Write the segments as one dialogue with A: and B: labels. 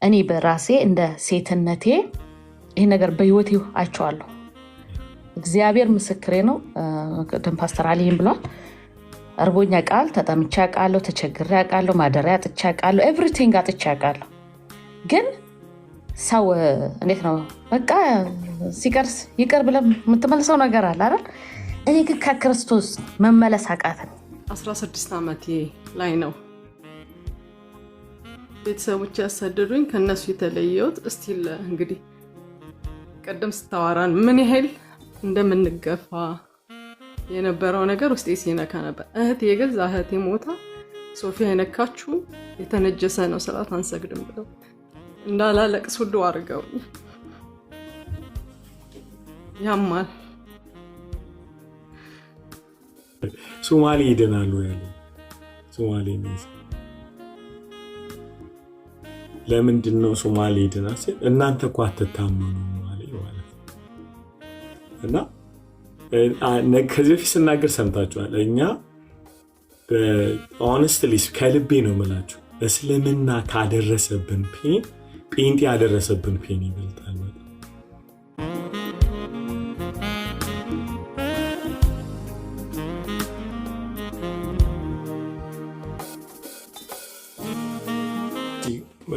A: እኔ በራሴ እንደ ሴትነቴ ይሄ ነገር በህይወቴ አይቼዋለሁ። እግዚአብሔር ምስክሬ ነው። ቅድም ፓስተር አሊም ብሏል። እርቦኛ ቃል ተጠምቻ ቃለሁ፣ ተቸግሬ ቃለሁ፣ ማደሪያ አጥቻ ቃለሁ፣ ኤቭሪቲንግ አጥቻ ቃለሁ። ግን ሰው እንዴት ነው በቃ ሲቀርስ ይቅር ብለህ የምትመልሰው ነገር አለ አይደል? እኔ ግን ከክርስቶስ መመለስ አቃተኝ።
B: 16 ዓመቴ ላይ ነው ቤተሰቦች ያሳደዱኝ፣ ከነሱ የተለየሁት። እስቲል እንግዲህ ቀደም ስታወራን ምን ያህል እንደምንገፋ የነበረው ነገር ውስጤ ሲነካ ነበር። እህቴ የገዛ እህቴ ሞታ ሶፊያ የነካችሁ የተነጀሰ ነው ሰላት አንሰግድም ብለው እንዳላለቅስ ሁሉ አድርገው ያማል።
C: ሶማሌ ይደናሉ ያሉ ሶማሌ ነው። ለምንድን ነው ሶማሌ ይደናል? እናንተ እኮ አትታመኑ ማለት እና ከዚህ በፊት ስናገር ሰምታችኋል። እኛ ሆነስትሊ ከልቤ ነው የምላችሁ፣ እስልምና ካደረሰብን ፔን ጴንጤ ያደረሰብን ፔን ይበልጣል።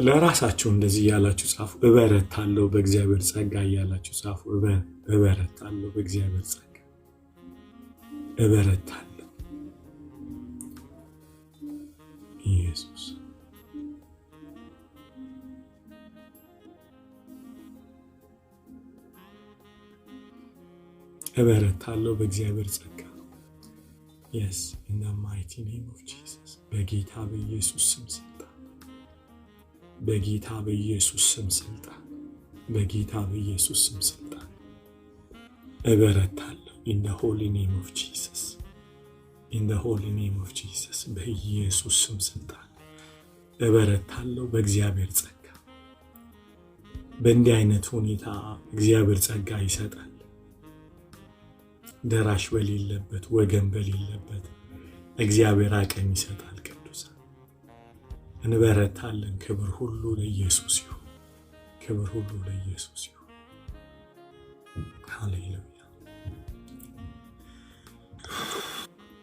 C: ለራሳችሁ እንደዚህ እያላችሁ ጻፉ። እበረታለሁ በእግዚአብሔር ጸጋ እያላችሁ ጻፉ። እበረታለሁ በእግዚአብሔር ጸጋ እበረታለሁ። ኢየሱስ እበረታለሁ በእግዚአብሔር ጸጋ። yes in the mighty name of Jesus በጌታ በኢየሱስ ስም ስልጣን፣ በጌታ በኢየሱስ ስም ስልጣን፣ በጌታ በኢየሱስ ስም ስልጣን እበረታለሁ። in the holy name of Jesus in the holy name of Jesus በኢየሱስ ስም ስልጣን እበረታለሁ በእግዚአብሔር ጸጋ። በእንዲህ አይነት ሁኔታ እግዚአብሔር ጸጋ ይሰጣል። ደራሽ በሌለበት ወገን በሌለበት እግዚአብሔር አቅም ይሰጣል። ቅዱሳን እንበረታለን። ክብር ሁሉ ለኢየሱስ ይሁን። ክብር ሁሉ ለኢየሱስ ይሁን። ሃሌሉያ።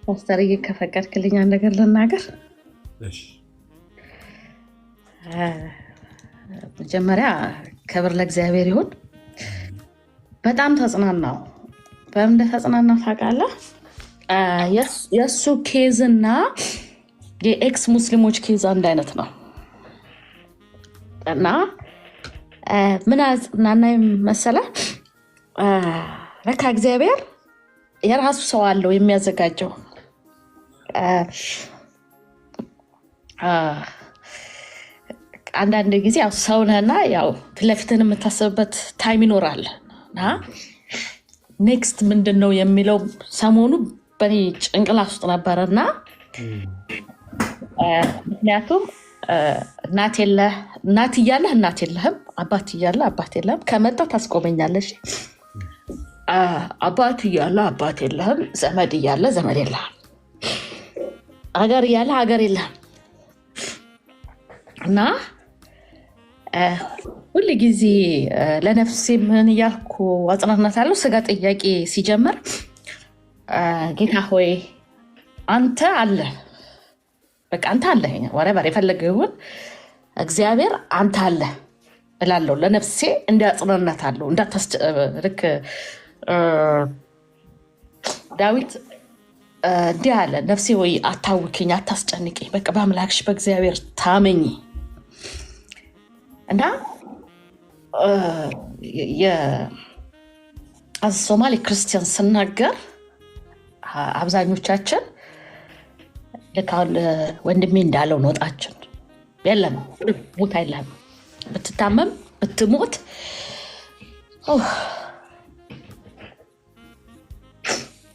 A: ፓስተር ከፈቀድክልኝ አንድ ነገር ልናገር።
C: እሺ።
A: መጀመሪያ ክብር ለእግዚአብሔር ይሁን። በጣም ተጽናናው። በምን እንደተጽናናው ታውቃለህ? የእሱ ኬዝና የኤክስ ሙስሊሞች ኬዝ አንድ አይነት ነው እና ምን አጽናናኝ መሰለህ? ለካ እግዚአብሔር የራሱ ሰው አለው የሚያዘጋጀው። አንዳንድ ጊዜ ያው ሰው ነህና ያው ፊትለፊትህን የምታስብበት ታይም ይኖራል እና ኔክስት ምንድን ነው የሚለው ሰሞኑ በእኔ ጭንቅላት ውስጥ ነበረና ምክንያቱም እናት እያለህ እናት የለህም፣ አባት እያለህ አባት የለህም። ከመጣ ታስቆመኛለሽ። አባት እያለህ አባት የለህም፣ ዘመድ እያለህ ዘመድ የለህም፣ ሀገር እያለህ ሀገር የለህም እና ሁሉ ጊዜ ለነፍሴ ምን እያልኩ አጽናናታለሁ። ስጋ ጥያቄ ሲጀምር ጌታ ሆይ አንተ አለ፣ በቃ አንተ አለ፣ ወሬቨር የፈለገው ይሁን እግዚአብሔር አንተ አለ እላለሁ። ለነፍሴ እንዲያጽናናታለሁ። ልክ ዳዊት እንዲህ አለ፣ ነፍሴ ወይ አታውኪኝ፣ አታስጨንቂኝ፣ በቃ በአምላክሽ በእግዚአብሔር ታመኚ እና የሶማሌ ክርስቲያን ስናገር አብዛኞቻችን ልክ አሁን ወንድሜ እንዳለው ነውጣችን የለም፣ ቦታ የለም። ብትታመም ብትሞት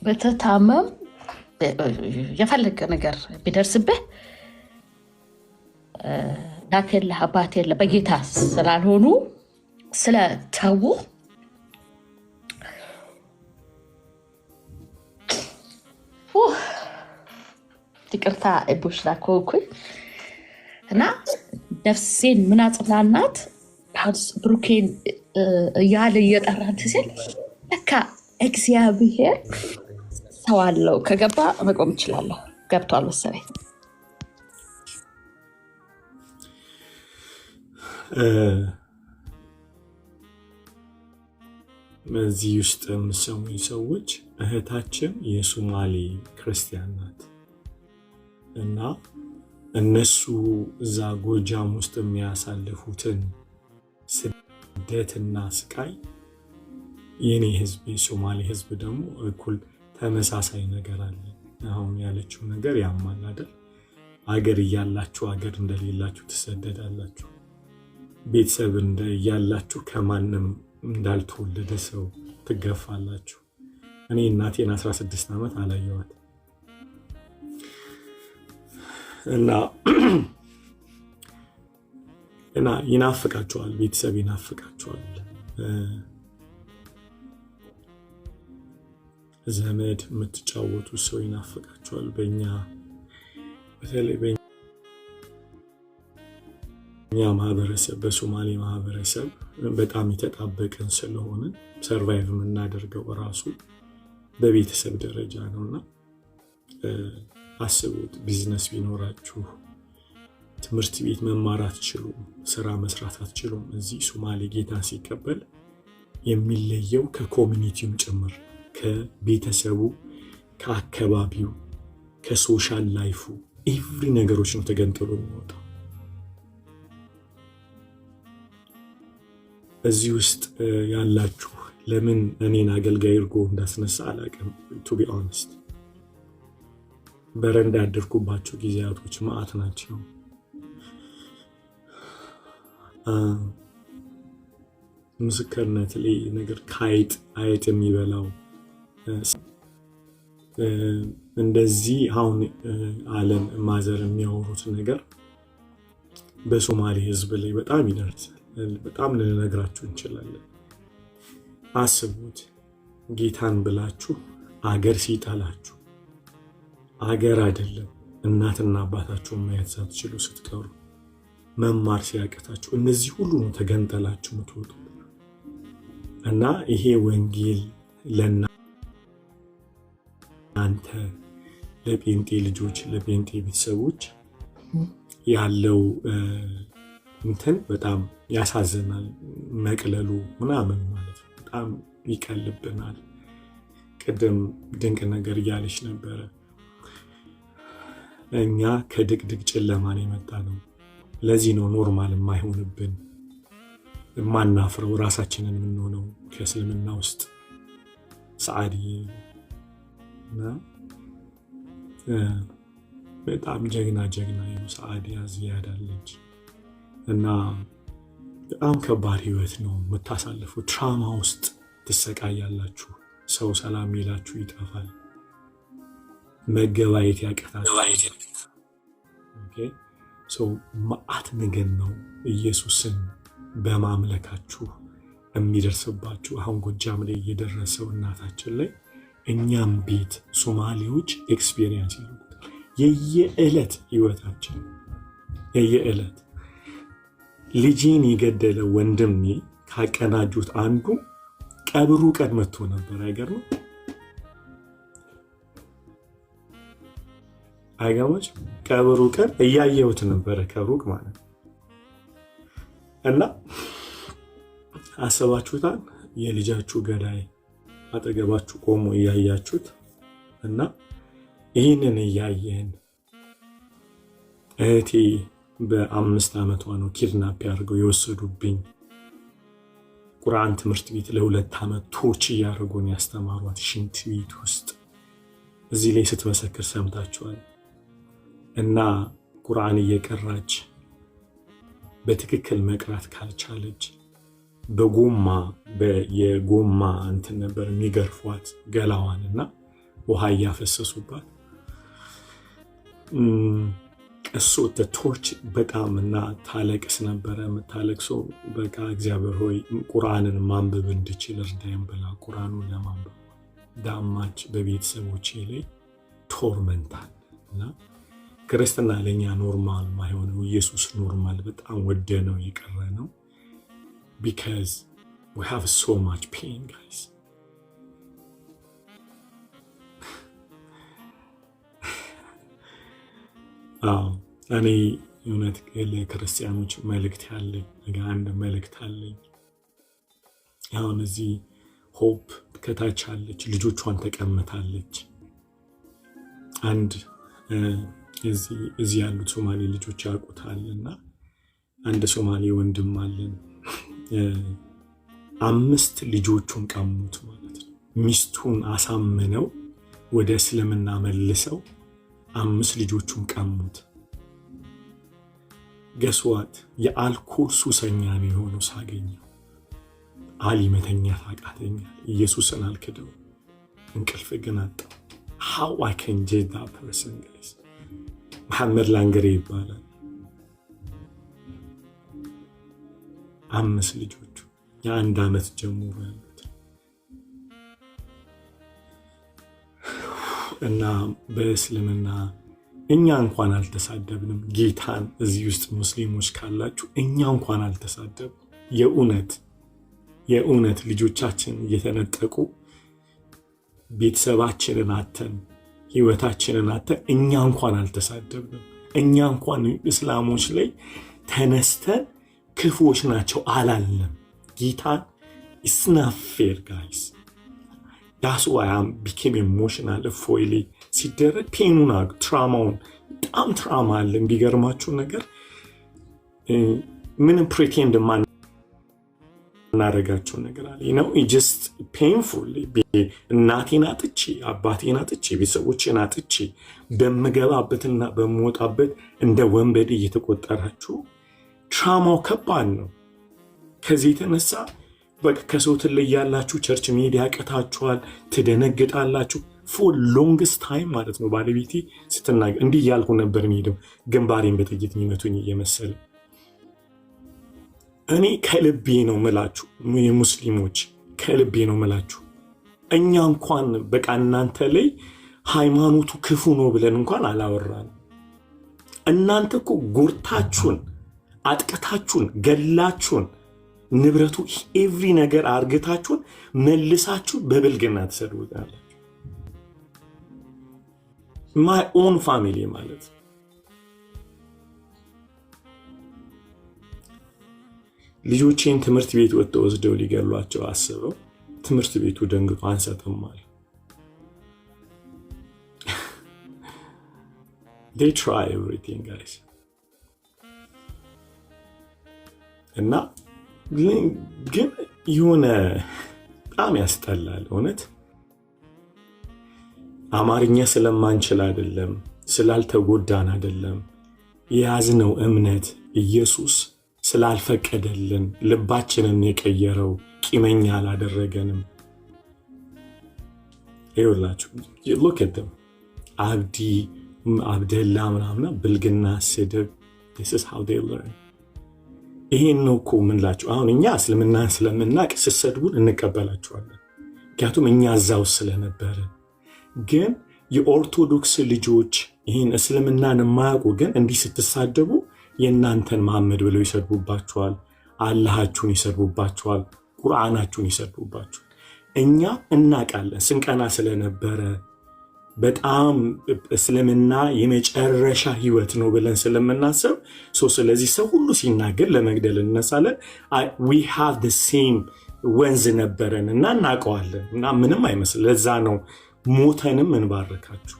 A: ብትታመም የፈለገ ነገር ቢደርስብህ እናት የለህ አባት የለህ በጌታ ስላልሆኑ ስለተዉ ይቅርታ ቦሽላ ኮኩኝ እና ነፍሴን ምን አጽናናት ብሩኬን እያለ እየጠራን ሲል ለካ እግዚአብሔር ሰው አለው። ከገባ መቆም እችላለሁ። ገብቷል መሰለኝ።
C: እዚህ ውስጥ የምትሰሙኝ ሰዎች እህታችን የሶማሌ ክርስቲያን ናት እና እነሱ እዛ ጎጃም ውስጥ የሚያሳልፉትን ስደትና ስቃይ የኔ ህዝብ የሶማሌ ህዝብ ደግሞ እኩል ተመሳሳይ ነገር አለ። አሁን ያለችው ነገር ያማል አይደል? አገር እያላችሁ አገር እንደሌላችሁ ትሰደዳላችሁ። ቤተሰብ እያላችሁ ከማንም እንዳልተወለደ ሰው ትገፋላችሁ። እኔ እናቴን 16 ዓመት አላየዋት እና ይናፍቃቸዋል፣ ቤተሰብ ይናፍቃቸዋል፣ ዘመድ የምትጫወቱ ሰው ይናፍቃቸዋል። በተለይ በእኛ ማህበረሰብ በሶማሌ ማህበረሰብ በጣም የተጣበቅን ስለሆነ ሰርቫይቭ የምናደርገው እራሱ በቤተሰብ ደረጃ ነውና አስቡት። ቢዝነስ ቢኖራችሁ ትምህርት ቤት መማር አትችሉም፣ ስራ መስራት አትችሉም። እዚህ ሶማሌ ጌታን ሲቀበል የሚለየው ከኮሚኒቲውም ጭምር ከቤተሰቡ፣ ከአካባቢው፣ ከሶሻል ላይፉ ኤቭሪ ነገሮች ነው ተገንጥሎ የሚወጣው። እዚህ ውስጥ ያላችሁ ለምን እኔን አገልጋይ እርጎ እንዳስነሳ አላውቅም። ቱ ቢ ኦነስት በረንዳ ያደርኩባቸው ጊዜያቶች ማአት ናቸው። ምስክርነት ላይ ነገር አይጥ የሚበላው እንደዚህ አሁን አለም ማዘር የሚያወሩት ነገር በሶማሌ ህዝብ ላይ በጣም ይደርሳል። በጣም ልንነግራችሁ እንችላለን። አስቡት፣ ጌታን ብላችሁ አገር ሲጠላችሁ፣ አገር አይደለም እናትና አባታችሁን ማየት ሳትችሉ ስትቀሩ፣ መማር ሲያቅታችሁ፣ እነዚህ ሁሉ ነው ተገንጠላችሁ የምትወጡ እና ይሄ ወንጌል ለእናንተ ለጴንጤ ልጆች ለጴንጤ ቤተሰቦች ያለው እንትን በጣም ያሳዝናል። መቅለሉ ምናምን ማለት ነው በጣም ይቀልብናል። ቅድም ድንቅ ነገር እያለች ነበረ። እኛ ከድቅድቅ ጨለማን የመጣ ነው። ለዚህ ነው ኖርማል የማይሆንብን የማናፍረው ራሳችንን የምንሆነው ከእስልምና ውስጥ ሰዓዲ እና በጣም ጀግና ሰዓዲያ ዚያድ አለች እና በጣም ከባድ ህይወት ነው የምታሳልፉ። ትራማ ውስጥ ትሰቃያላችሁ። ሰው ሰላም ይላችሁ ይጠፋል። መገባየት ያቀታችሁ። መዓት ነገር ነው ኢየሱስን በማምለካችሁ የሚደርስባችሁ። አሁን ጎጃም ላይ እየደረሰው እናታችን ላይ እኛም ቤት ሶማሌዎች ኤክስፔሪየንስ ያደርጉታል። የየዕለት ህይወታችን የየዕለት ልጄን የገደለ ወንድሜ ካቀናጁት አንዱ ቀብሩ ቀን መጥቶ ነበር። አይገርምም? አይገርምም? ቀብሩ ቀን እያየሁት ነበረ ከሩቅ ማለት እና አሰባችሁታል? የልጃችሁ ገዳይ አጠገባችሁ ቆሞ እያያችሁት እና ይህንን እያየን እህቴ በ5 ዓመቷ ነው ኪድናፕ ያደርገው የወሰዱብኝ። ቁርአን ትምህርት ቤት ለ2 ዓመት ቶርች እያደረጉን ያስተማሯት ሽንት ቤት ውስጥ እዚህ ላይ ስትመሰክር ሰምታችኋል። እና ቁርአን እየቀራች በትክክል መቅራት ካልቻለች የጎማ እንትን ነበር የሚገርፏት ገላዋን እና ውሃ እያፈሰሱባት እሱ ቶርች በጣም እና ታለቅስ ነበረ። የምታለቅሰው በቃ እግዚአብሔር ሆይ ቁርአንን ማንበብ እንድችል እርዳይም ብላ ቁርአኑን ለማንበብ ዳማች። በቤተሰቦቼ ላይ ቶርመንታል እና ክርስትና ለኛ ኖርማል ማይሆነው ኢየሱስ ኖርማል በጣም ወደነው የቀረ ነው። because we have so much pain guys. እኔ እውነት ለክርስቲያኖች መልእክት ያለኝ ነገር አንድ መልእክት አለኝ። አሁን እዚህ ሆፕ ከታች አለች፣ ልጆቿን ተቀምጣለች። አንድ እዚህ ያሉት ሶማሌ ልጆች ያውቁታልና አንድ ሶማሌ ወንድም አለን። 5 ልጆቹን ቀሙት ማለት ነው። ሚስቱን አሳምነው ወደ እስልምና መልሰው 5 ልጆቹን ቀሙት። ገስዋት የአልኮል ሱሰኛ ነው የሆነው። ሳገኘው አሊ መተኛት አቃተኛል። ኢየሱስን አልክደው እንቅልፍ ግን አጣው። how I can judge that person guys? መሐመድ ላንገሬ ይባላል። 5 ልጆቹ የ1 ዓመት ጀምሮ ያሉት እና በእስልምና እኛ እንኳን አልተሳደብንም። ጌታን እዚህ ውስጥ ሙስሊሞች ካላችሁ እኛ እንኳን አልተሳደብ። የእውነት ልጆቻችን እየተነጠቁ ቤተሰባችንን አተን ህይወታችንን አተን እኛ እንኳን አልተሳደብንም። እኛ እንኳን እስላሞች ላይ ተነስተን ክፉዎች ናቸው አላልንም። ጌታን it's not fair guys. that's why I became emotional ፎይሊ ሲደረግ ፔኑን ትራማውን በጣም ትራማ አለ። ቢገርማችሁ ነገር ምንም ፕሪቴንድ ማናረጋቸው ነገር አለ ነው just painfully እናቴን አጥቼ አባቴን አጥቼ ቤተሰቦቼን አጥቼ በመገባበትና በመወጣበት እንደ ወንበዴ እየተቆጠራችሁ ትራማው ከባድ ነው። ከዚህ የተነሳ በቃ ከሰው ትለያላችሁ፣ ቸርች መሄድ ያቅታችኋል፣ ትደነግጣላችሁ። for longest time ማለት ነው። ባለቤቴ ስትናገር እንዲህ ያልኩ ነበር የሚሄደው ግንባሬን በጥይት የሚመቱኝ እየመሰለ። እኔ ከልቤ ነው መላችሁ የሙስሊሞች ከልቤ ነው መላችሁ። እኛ እንኳን በቃ እናንተ ላይ ሃይማኖቱ ክፉ ነው ብለን እንኳን አላወራን። እናንተ እኮ ጎርታችሁን፣ አጥቅታችሁን፣ ገላችሁን፣ ንብረቱ ኤቭሪ ነገር አርግታችሁን መልሳችሁ በብልግና ተሰድቡታላችሁ። my own family ማለት ልጆቼን ትምህርት ቤት ወስደው ሊገሏቸው አስበው ትምህርት ቤቱ ደንግጦ አንሰጥም ማለት they try everything guys እና ግን የሆነ በጣም ያስጠላል እውነት። አማርኛ ስለማንችል አይደለም፣ ስላልተጎዳን አይደለም። የያዝነው እምነት ኢየሱስ ስላልፈቀደልን ልባችንን የቀየረው ቂመኛ አላደረገንም። ይኸውላችሁ look at them አብዲ አብደላ ምናምን ብልግና ስድብ this is how they learn። ይሄን ነው እኮ ምንላችሁ። አሁን እኛ እስልምናን ስለምናቅ ሲሰድቡን እንቀበላቸዋለን ምክንያቱም እኛ እዛው ስለነበረ። ግን የኦርቶዶክስ ልጆች ይህን እስልምናን የማያውቁ ግን እንዲህ ስትሳደቡ የእናንተን መሐመድ ብለው ይሰድቡባቸዋል፣ አላሃችሁን ይሰድቡባቸዋል፣ ቁርአናችሁን ይሰድቡባቸዋል። እኛ እናቃለን ስንቀና ስለነበረ በጣም እስልምና የመጨረሻ ህይወት ነው ብለን ስለምናስብ ስለዚህ ሰው ሁሉ ሲናገር ለመግደል እንነሳለን። we have the same ወንዝ ነበረን እና እናውቀዋለን እና ምንም አይመስል። ለዛ ነው ሞተንም እንባረካችሁ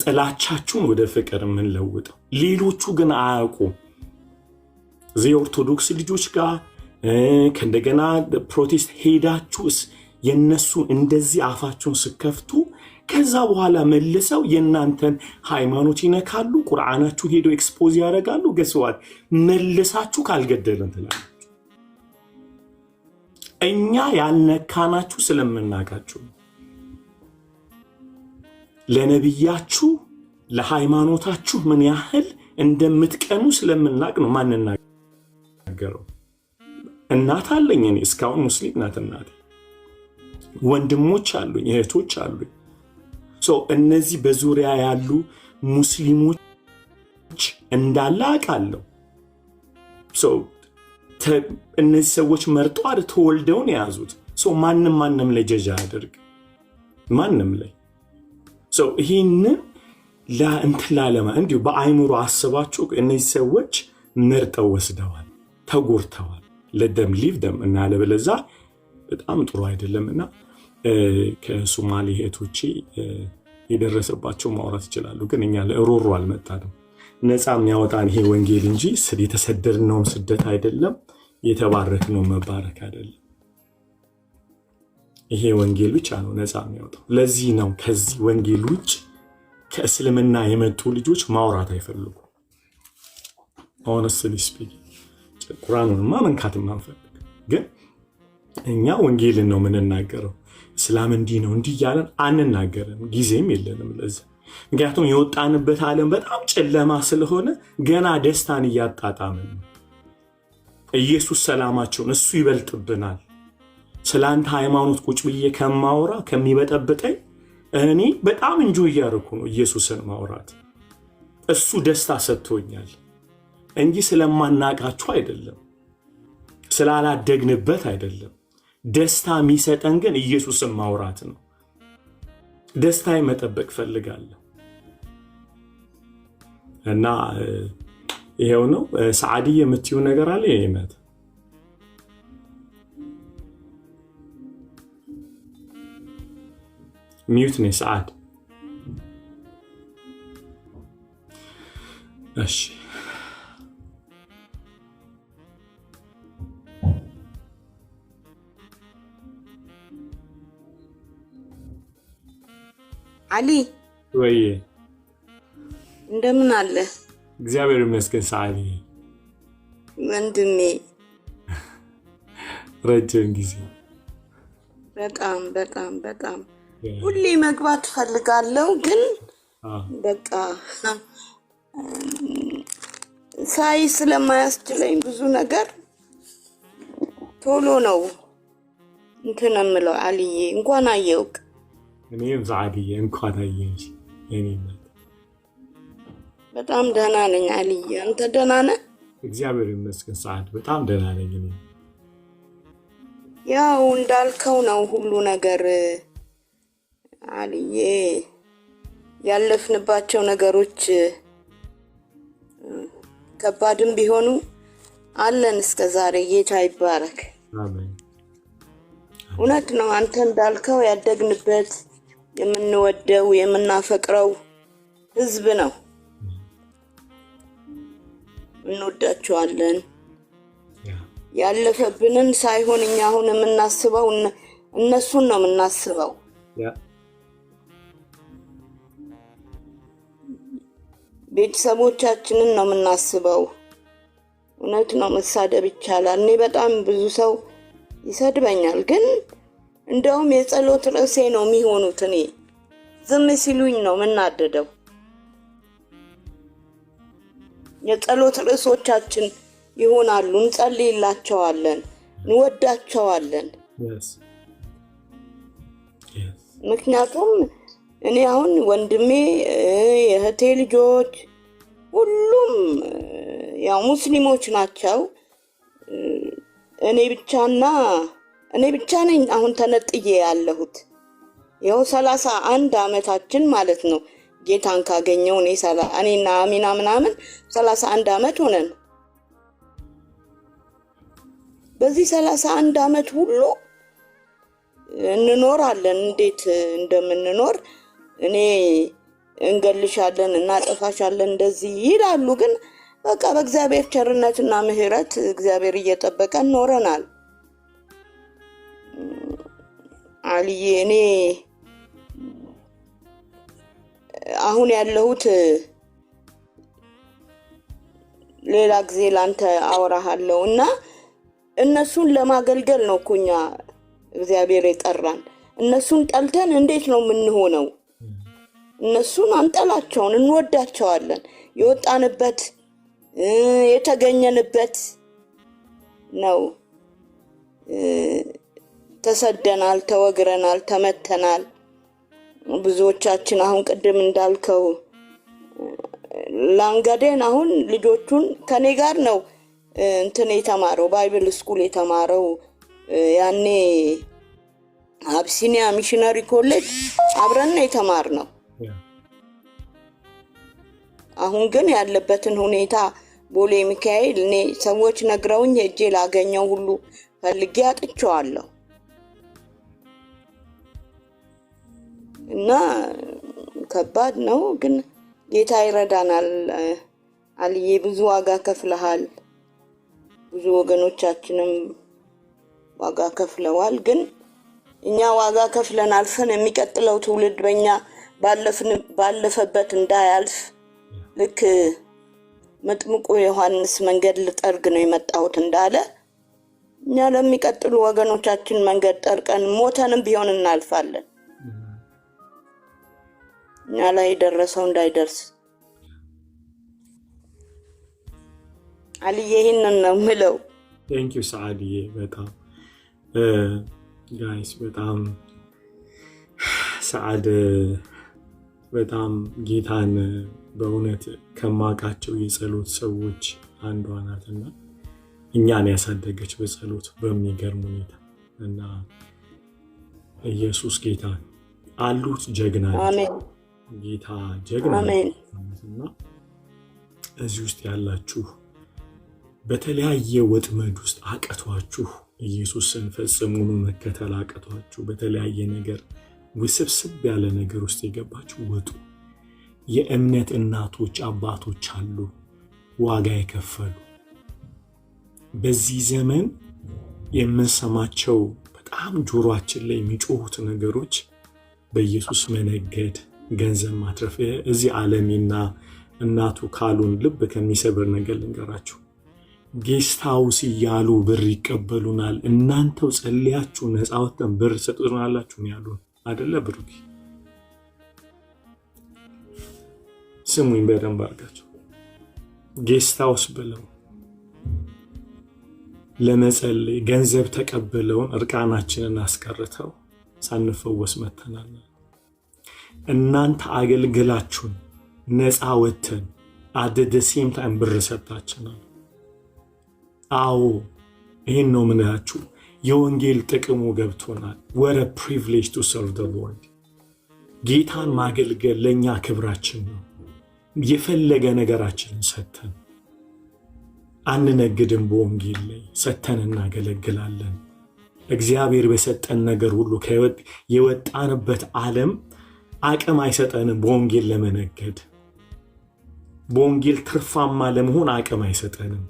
C: ጥላቻችሁን ወደ ፍቅር የምንለውጠው። ሌሎቹ ግን አያውቁም። እዚህ ኦርቶዶክስ ልጆች ጋር ከእንደገና ፕሮቴስት ሄዳችሁስ የነሱ እንደዚህ አፋቸውን ስከፍቱ ከዛ በኋላ መልሰው የእናንተን ሃይማኖት ይነካሉ፣ ቁርአናችሁ ሄዶ ኤክስፖዝ ያደርጋሉ። ገስዋት መልሳችሁ ካልገደልን ትላላችሁ። እኛ ያልነካናችሁ ስለምናቃችሁ ለነብያችሁ ለሃይማኖታችሁ ምን ያህል እንደምትቀኑ ስለምናቅ ነው ማንናገረው። እናት አለኝ እኔ እስካሁን ሙስሊም ናት እናቴ። ወንድሞች አሉኝ፣ እህቶች አሉኝ። እነዚህ በዙሪያ ያሉ ሙስሊሞች እንዳለ አውቃለሁ። እነዚህ ሰዎች መርጠው አይደል ተወልደው ነው የያዙት። ማንም ላይ ጀጃ ያደርግ ማንም ላይ ይሄንን ለእንትላለማ እንዲሁ በአይምሮ አስባችሁ እነዚህ ሰዎች መርጠው ወስደዋል፣ ተጎርተዋል። ለደም ሊቭ ደም እና ለበለዛ በጣም ጥሩ አይደለምና ከሶማሌ እህቶቼ የደረሰባቸው ማውራት ይችላሉ። ግን እኛ ለሮሮ አልመጣንም። ነፃ የሚያወጣን ይሄ ወንጌል እንጂ የተሰደድነው ስደት አይደለም፣ የተባረክነው መባረክ አይደለም። ይሄ ወንጌል ብቻ ነው ነፃ የሚያወጣው። ለዚህ ነው ከዚህ ወንጌል ውጭ ከእስልምና የመጡ ልጆች ማውራት አይፈልጉ። honestly speaking ቁርአኑንማ መንካትም አንፈልግ። ግን እኛ ወንጌልን ነው የምንናገረው። እስላም እንዲህ ነው እንዲህ እያለን አንናገርም፣ ጊዜም የለንም ለዚህ። ምክንያቱም የወጣንበት ዓለም በጣም ጨለማ ስለሆነ ገና ደስታን እያጣጣምን ነው። ኢየሱስ ሰላማቸውን እሱ ይበልጥብናል። ስላንተ ሃይማኖት ቁጭ ብዬ ከማወራ ከሚበጠብጠኝ እኔ በጣም እንጆ እያደረኩ ነው ኢየሱስን ማውራት። እሱ ደስታ ሰጥቶኛል እንጂ ስለማናቃችሁ አይደለም፣ ስላላደግንበት አይደለም። ደስታ የሚሰጠን ግን ኢየሱስን ማውራት ነው። ደስታዬ መጠበቅ ፈልጋለሁ እና ይሄው ነው። ሰዓዲ የምትይው ነገር አለ? የእናት ሚዩት ነኝ ሰዓድ። እሺ
D: አሊ
C: ወይ
D: እንደምን አለ?
C: እግዚአብሔር ይመስገን። ሰዓዲ
D: ወንድሜ
C: ረጅም ጊዜ
D: በጣም ሁሌ መግባት ፈልጋለሁ፣ ግን በቃ ሳይ ስለማያስችለኝ ብዙ ነገር ቶሎ ነው እንትን የምለው። አልዬ እንኳን አየውክ።
C: እኔም ሰዓዲዬ እንኳን አየሽ። እኔም
D: በጣም ደህና ነኝ አልዬ፣ አንተ ደህና ነህ?
C: እግዚአብሔር ይመስገን ሰዓድ በጣም ደህና ነኝ። እኔ
D: ያው እንዳልከው ነው ሁሉ ነገር አልዬ። ያለፍንባቸው ነገሮች ከባድም ቢሆኑ አለን እስከዛሬ። ጌታ ይባረክ።
C: አሜን።
D: እውነት ነው አንተ እንዳልከው ያደግንበት የምንወደው የምናፈቅረው ህዝብ ነው። እንወዳቸዋለን። ያለፈብንን ሳይሆን እኛ አሁን የምናስበው እነሱን ነው የምናስበው። ቤተሰቦቻችንን ነው የምናስበው። እውነት ነው መሳደብ ይቻላል። እኔ በጣም ብዙ ሰው ይሰድበኛል፣ ግን እንደውም የጸሎት ርዕሴ ነው የሚሆኑት። እኔ ዝም ሲሉኝ ነው የምናደደው። የጸሎት ርዕሶቻችን ይሆናሉ። እንጸልይላቸዋለን፣ እንወዳቸዋለን። ምክንያቱም እኔ አሁን ወንድሜ የእህቴ ልጆች ሁሉም ያው ሙስሊሞች ናቸው። እኔ ብቻ ነኝ አሁን ተነጥዬ ያለሁት። ይኸው 31 ዓመታችን ማለት ነው ጌታን ካገኘው። እኔና አሚና ምናምን 31 ዓመት ሆነን። በዚህ 31 ዓመት ሁሉ እንኖራለን። እንዴት እንደምንኖር እኔ እንገልሻለን እናጠፋሻለን እንደዚህ ይላሉ፣ ግን በቃ በእግዚአብሔር ቸርነትና ምሕረት እግዚአብሔር እየጠበቀን ኖረናል። አልዬ እኔ አሁን ያለሁት ሌላ ጊዜ ላንተ አወራሃለሁ እና እነሱን ለማገልገል ነው እኮ እኛ እግዚአብሔር የጠራን። እነሱን ጠልተን እንዴት ነው የምንሆነው? እነሱን አንጠላቸውን፣ እንወዳቸዋለን። የወጣንበት የተገኘንበት ነው። ተሰደናል፣ ተወግረናል፣ ተመተናል። ብዙዎቻችን አሁን ቅድም እንዳልከው ላንጋዴን አሁን ልጆቹን ከኔ ጋር ነው እንትን የተማረው ባይብል ስኩል የተማረው ያኔ አብሲኒያ ሚሽነሪ ኮሌጅ አብረን ነው የተማርነው። አሁን ግን ያለበትን ሁኔታ ቦሌ ሚካኤል እኔ ሰዎች ነግረውኝ ሄጄ ላገኘው ሁሉ ፈልጌ አጥቼዋለሁ እና ከባድ ነው ግን ጌታ ይረዳናል። አልዬ ብዙ ዋጋ ከፍለሃል፣ ብዙ ወገኖቻችንም ዋጋ ከፍለዋል። ግን እኛ ዋጋ ከፍለን አልፈን የሚቀጥለው ትውልድ በእኛ ባለፈበት እንዳያልፍ ልክ መጥምቁ ዮሐንስ መንገድ ልጠርግ ነው የመጣሁት እንዳለ እኛ ለሚቀጥሉ ወገኖቻችን መንገድ ጠርቀን ሞተንም ቢሆን እናልፋለን። እኛ ላይ ደረሰው እንዳይደርስ አልዬ ይሄንን ነው የምለው።
C: ቴንክ ዩ ሰዓድዬ በጣም ጋይስ በጣም ሰዓድ በጣም ጌታን በእውነት ከማውቃቸው የጸሎት ሰዎች አንዷ ናትና እኛን ያሳደገች በጸሎት በሚገርም ሁኔታ እና ኢየሱስ ጌታ አሉት ጀግና
D: አሜን
C: ጌታ ጀግና
D: አሜን።
C: እና እዚህ ውስጥ ያላችሁ በተለያየ ወጥመድ ውስጥ አቀቷችሁ ኢየሱስን ፈጽሙኑ መከተል አቀቷችሁ በተለያየ ነገር ውስብስብ ያለ ነገር ውስጥ የገባችሁ ወጡ። የእምነት እናቶች አባቶች አሉ ዋጋ የከፈሉ በዚህ ዘመን የምንሰማቸው በጣም ጆሮአችን ላይ የሚጮሁት ነገሮች በኢየሱስ መነገድ ገንዘብ ማትረፍ እዚህ ዓለምና እናቱ ካሉን ልብ ከሚሰብር ነገር ልንገራችሁ። ጌስት ሃውስ እያሉ ብር ይቀበሉናል። እናንተው ጸልያችሁ ነፃ ወጥተን ብር ሰጡናላችሁ ያሉን አይደለ? ብሩክ ስሙኝ በደንብ አድርጋችሁ ጌስት ሃውስ ብለው ለመጸለይ ገንዘብ ተቀብለውን እርቃናችንን አስቀርተው ሳንፈወስ መተናል። እናንተ አገልግላችሁን ነፃ ወጥተን አደደሴም ታይም ብር ሰጣችናል። አዎ ይሄን ነው ምንያችሁ። የወንጌል ጥቅሙ ገብቶናል። what a privilege to serve the Lord። ጌታን ማገልገል ለኛ ክብራችን ነው። የፈለገ ነገራችንን ሰተን አንነግድም። በወንጌል ላይ ሰተን እናገለግላለን። እግዚአብሔር በሰጠን ነገር ሁሉ የወጣንበት ዓለም አቅም አይሰጠንም። በወንጌል ለመነገድ በወንጌል ትርፋማ ለመሆን አቅም አይሰጠንም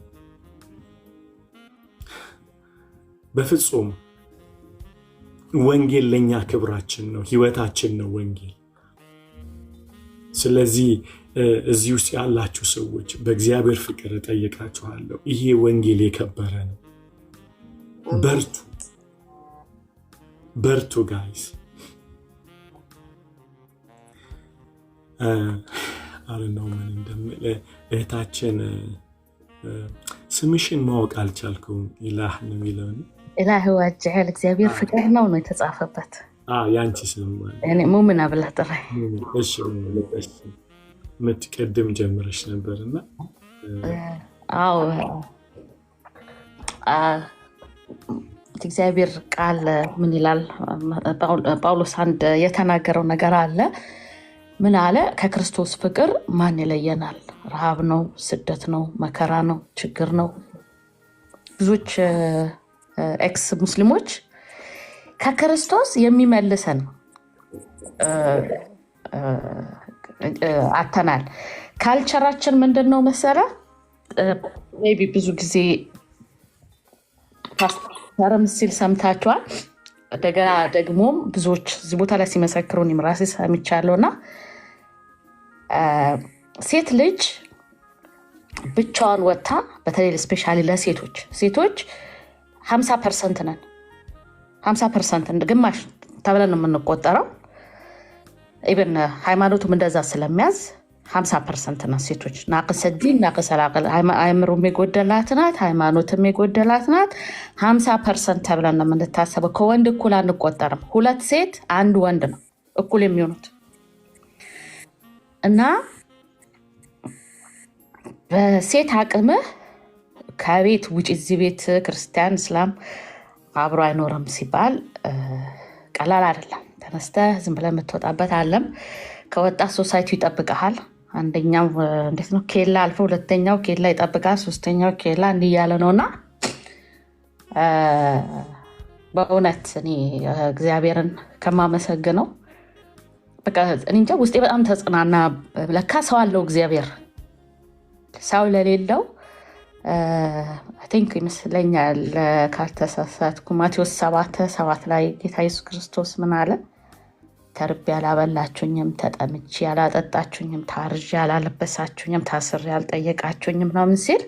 C: በፍጹም። ወንጌል ለኛ ክብራችን ነው፣ ህይወታችን ነው ወንጌል። ስለዚህ እዚህ ውስጥ ያላችሁ ሰዎች በእግዚአብሔር ፍቅር እጠይቃችኋለሁ፣ ይሄ ወንጌል የከበረ ነው። በርቱ በርቱ ጋይስ። አረናው ምን እንደምል እህታችን ስምሽን ማወቅ አልቻልኩም። ኢላህ ነው የሚለው
A: ኢላህ ወጀል እግዚአብሔር ፍቅር ነው የተጻፈበት።
C: ያንቺ ስም ማለት
A: እኔ ሙእሚና ብላ ጥራይ።
C: እሺ ምትቀድም ጀምረሽ ነበርና
A: አዎ እግዚአብሔር ቃል ምን ይላል? ጳውሎስ አንድ የተናገረው ነገር አለ። ምን አለ? ከክርስቶስ ፍቅር ማን ይለየናል? ረሃብ ነው፣ ስደት ነው፣ መከራ ነው፣ ችግር ነው። ብዙዎች ኤክስ ሙስሊሞች ከክርስቶስ የሚመልሰን አተናል። ካልቸራችን ምንድነው መሰለ? ሜቢ ብዙ ጊዜ ፓስተርም ሲል ሰምታችኋል። እንደገና ደግሞም ብዙዎች እዚህ ቦታ ላይ ሲመሰክሩ እኔም ራሴ ሰምቻለሁና ሴት ልጅ ብቻዋን ወጥታ በተለይ ስፔሻሊ ለሴቶች 50% ነን። 50% ግማሽ ተብለን የምንቆጠረው ኢብን ሃይማኖቱም እንደዛ ስለሚያዝ 50% ናት ሴቶች። ናቅሰ ዲን ናቅሰ አቅል አይምሮም የጎደላት ናት፣ ሃይማኖትም የጎደላት ናት። 50% ተብለን ነው የምንታሰበው። ከወንድ እኩል አንቆጠርም። 2 ሴት 1 ወንድ ነው እኩል የሚሆኑት እና በሴት አቅምህ ከቤት ውጭ እዚህ ቤት ክርስቲያን እስላም አብሮ አይኖርም ሲባል ቀላል አይደለም። ተነስተህ ዝም ብለህ የምትወጣበት አለም ከወጣ ሶሳይቲ ይጠብቀሃል። አንደኛው እንዴት ነው ኬላ አልፎ ሁለተኛው ኬላ ይጠብቃል፣ ሶስተኛው ኬላ እንዲህ እያለ ነውና በእውነት እኔ እግዚአብሔርን ከማመሰግነው በቃ እኔ እንጃ ውስጤ በጣም ተጽናና። ለካ ሰው አለው እግዚአብሔር ሰው ለሌለው ቲንክ ይመስለኛል ካልተሳሳትኩ ማቴዎስ 7:7 ላይ ጌታ ኢየሱስ ክርስቶስ ምን አለ? ተርቤ ያላበላችሁኝም፣ ተጠምቼ ያላጠጣችሁኝም፣ ታርዤ ያላለበሳችሁኝም፣ ታስሬ ያልጠየቃችሁኝም ምናምን ሲል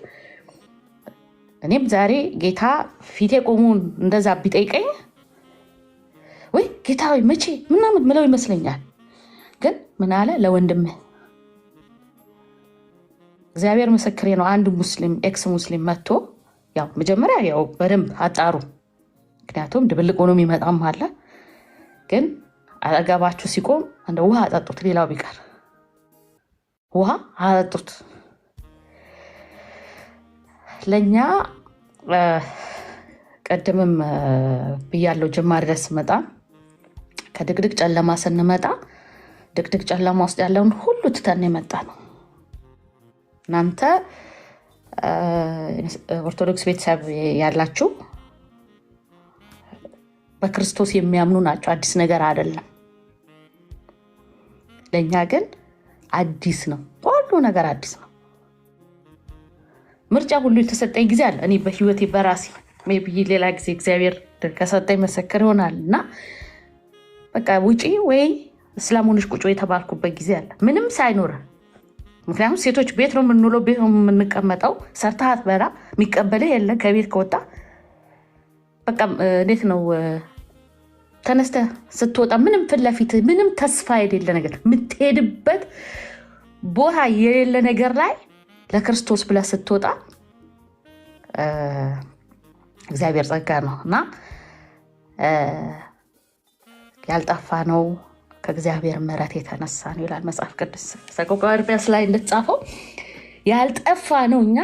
A: እኔም ዛሬ ጌታ ፊቴ ቆሞ እንደዛ ቢጠይቀኝ ወይ ጌታ ወይ መቼ ምናምን ምለው ይመስለኛል። ግን ምን አለ? ለወንድምህ እግዚአብሔር ምስክሬ ነው። አንድ ሙስሊም ኤክስ ሙስሊም መጥቶ ያው መጀመሪያ ያው በደንብ አጣሩ፣ ምክንያቱም ድብልቅ ሆኖ የሚመጣም አለ። ግን አጠገባችሁ ሲቆም እንደ ውሃ አጠጡት፣ ሌላው ቢቀር ውሃ አጠጡት። ለእኛ ቀድምም ብያለው ጅማሬ ድረስ መጣ ከድቅድቅ ጨለማ ስንመጣ ድቅድቅ ጨለማ ውስጥ ያለውን ሁሉ ትተን የመጣ ነው። እናንተ ኦርቶዶክስ ቤተሰብ ያላችሁ በክርስቶስ የሚያምኑ ናቸው። አዲስ ነገር አይደለም። ለእኛ ግን አዲስ ነው። ሁሉ ነገር አዲስ ነው። ምርጫ ሁሉ የተሰጠኝ ጊዜ አለ። እኔ በህይወቴ በራሴ ሜይ ቢ ሌላ ጊዜ እግዚአብሔር ከሰጠኝ መሰከር ይሆናል እና በቃ ውጪ ወይ እስላሙንሽ ቁጭ የተባልኩበት ጊዜ አለ ምንም ሳይኖር። ምክንያቱም ሴቶች ቤት ነው የምንውለው፣ ቤት ነው የምንቀመጠው። ሰርተሃት በላ የሚቀበልህ የለ። ከቤት ከወጣ በቃ እንዴት ነው ተነስተህ ስትወጣ ምንም ፊት ለፊት ምንም ተስፋ የሌለ ነገር የምትሄድበት ቦታ የሌለ ነገር ላይ ለክርስቶስ ብለህ ስትወጣ እግዚአብሔር ጸጋ ነው እና ያልጠፋ ነው ከእግዚአብሔር ምሕረት የተነሳ ነው ይላል መጽሐፍ ቅዱስ። ሰቆቃወ ኤርምያስ ላይ እንደተጻፈው ያልጠፋ ነው። እኛ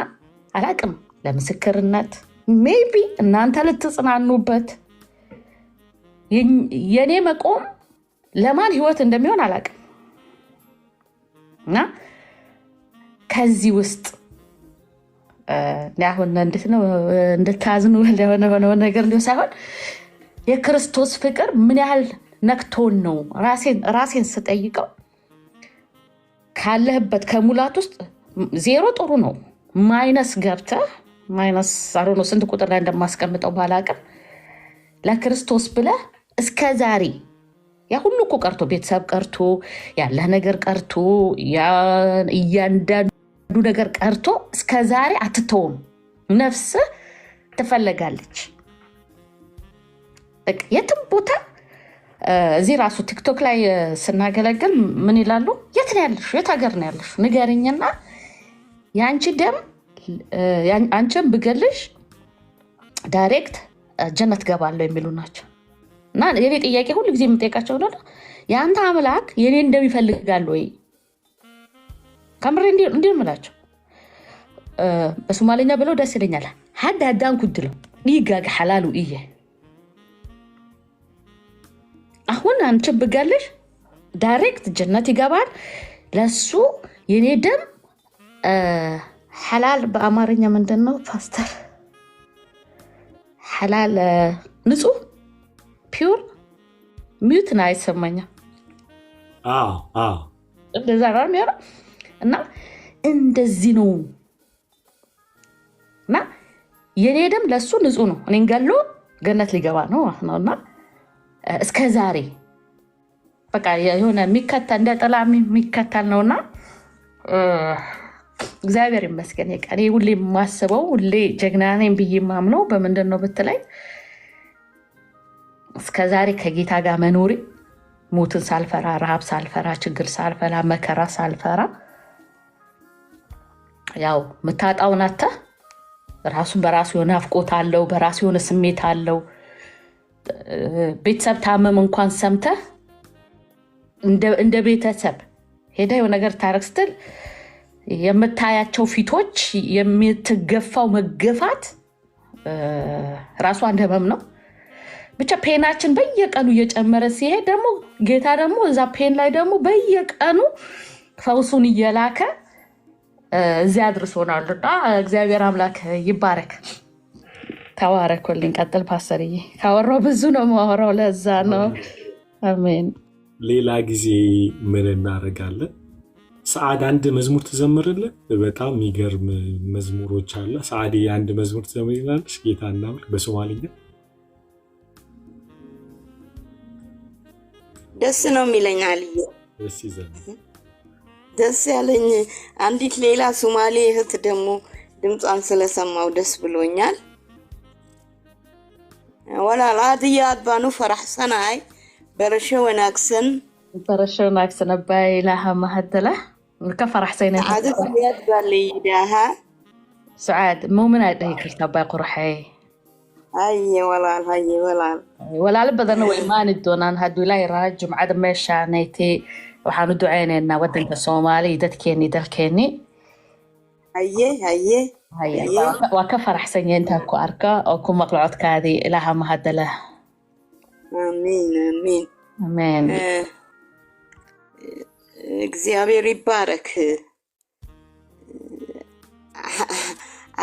A: አላቅም ለምስክርነት ሜይ ቢ እናንተ ልትጽናኑበት የኔ መቆም ለማን ህይወት እንደሚሆን አላቅም እና ከዚህ ውስጥ አሁን እንዴት ነው እንድታዝኑ ለሆነ ነገር እንዲሁ ሳይሆን የክርስቶስ ፍቅር ምን ያህል ነክቶን ነው። ራሴን ስጠይቀው ካለህበት ከሙላት ውስጥ ዜሮ ጥሩ ነው። ማይነስ ገብተህ ማይነስ ነው ስንት ቁጥር ላይ እንደማስቀምጠው ባላቅም ለክርስቶስ ብለህ እስከ ዛሬ ያ ሁሉ እኮ ቀርቶ ቤተሰብ ቀርቶ ያለህ ነገር ቀርቶ እያንዳንዱ ነገር ቀርቶ እስከ ዛሬ አትተውም። ነፍስህ ትፈልጋለች። የትም ቦታ እዚህ ራሱ ቲክቶክ ላይ ስናገለግል ምን ይላሉ? የት ነው ያለሽ? የት ሀገር ነው ያለሽ? ንገርኝና የአንቺ ደም አንቺን ብገልሽ ዳይሬክት ጀነት ገባለሁ የሚሉ ናቸው። እና የኔ ጥያቄ ሁሉ ጊዜ የምጠይቃቸው ነው የአንተ አምላክ የኔ እንደሚፈልጋል ወይ? ከምሬ እንዲህ ምላቸው በሶማሌኛ ብለው ደስ ይለኛል። ሀድ ሀዳን ኩድለው ይጋግ ሐላሉ እየ አሁን አንቺን ብገልሽ ዳይሬክት ጀነት ይገባል። ለሱ የኔ ደም ሐላል በአማርኛ ምንድን ነው ፓስተር? ሐላል ንጹህ ፒውር ሚዩት ነው አይሰማኝም። እንደዛ ነው የሚሆነው እና እንደዚህ ነው እና የኔ ደም ለሱ ንጹህ ነው። እኔን ገሎ ገነት ሊገባ ነው ነውና እስከ ዛሬ በቃ የሆነ የሚከተል እንደ ጥላ የሚከተል ነውና እግዚአብሔር ይመስገን። እኔ ሁሌ የማስበው ሁሌ ጀግና ነኝ ብዬ የማምነው በምንድን ነው ብትለኝ እስከ ዛሬ ከጌታ ጋር መኖሪ ሞትን ሳልፈራ፣ ረሃብ ሳልፈራ፣ ችግር ሳልፈራ፣ መከራ ሳልፈራ ያው ምታጣውን አተህ ራሱን በራሱ የሆነ አፍቆት አለው፣ በራሱ የሆነ ስሜት አለው። ቤተሰብ ታመም እንኳን ሰምተህ እንደ ቤተሰብ ሄደህ የሆነ ነገር ታረግ ስትል የምታያቸው ፊቶች የምትገፋው መገፋት ራሱ አንድ ህመም ነው። ብቻ ፔናችን በየቀኑ እየጨመረ ሲሄድ ደግሞ ጌታ ደግሞ እዛ ፔን ላይ ደግሞ በየቀኑ ፈውሱን እየላከ እዚያ አድርሶናልና እግዚአብሔር አምላክ ይባረክ። ተባረኩልኝ። ቀጥል ፓስተርዬ። ካወራው ብዙ ነው ማወራው፣ ለዛ ነው። አሜን።
C: ሌላ ጊዜ ምን እናደርጋለን? ሰዓድ አንድ መዝሙር ትዘምርልን። በጣም የሚገርም መዝሙሮች አለ። ሰዓድ አንድ መዝሙር ትዘምርልናለች። ጌታ እናምልክ በሶማሊኛ።
D: ደስ ነው የሚለኝ አልዬ። ደስ ያለኝ አንዲት ሌላ ሶማሌ እህት ደግሞ ድምጿን ስለሰማው ደስ ብሎኛል። ወላል አድያት ባኑ ፈራህ ሰናይ برشوناكسن
A: باي لها مهدلة كفرح سينا
D: عادة سياد بالي داها
A: سعاد مو من هيك تبا قرحي
D: هاي ولا
A: بدنا وإيمان الدونان هادو لا يراج معاد ماشا نيتي وحانو دعينا ودنك الصومالي دتكيني دلكيني هاي وكفرح سينا انت كو أركا أو كو مقلعوت كادي لها مهدلة.
D: አሜን። እግዚአብሔር ይባረክ።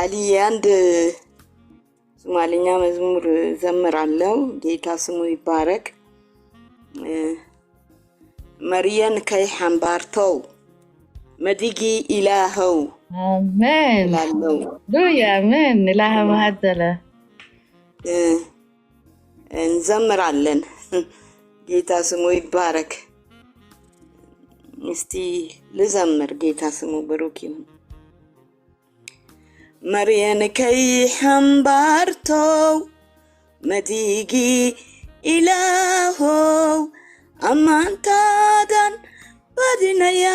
D: አሊ አንድ ሶማሊኛ መዝሙር ዘምራለሁ። ጌታ ስሙ ይባረክ። መርየን ከይ ሐምባርተው መዲጊ ኢላኸው
A: አሜን ሉያ አሜን። ኢላሃ ማሐደለ
D: እንዘምራለን። ጌታ ስሙ ይባረክ። እስቲ ልዘምር። ጌታ ስሙ ብሩክ ይሁን። መርየን ከይ ሐምባርተው መዲጊ ኢላኸው አማንታዳን በዲነያ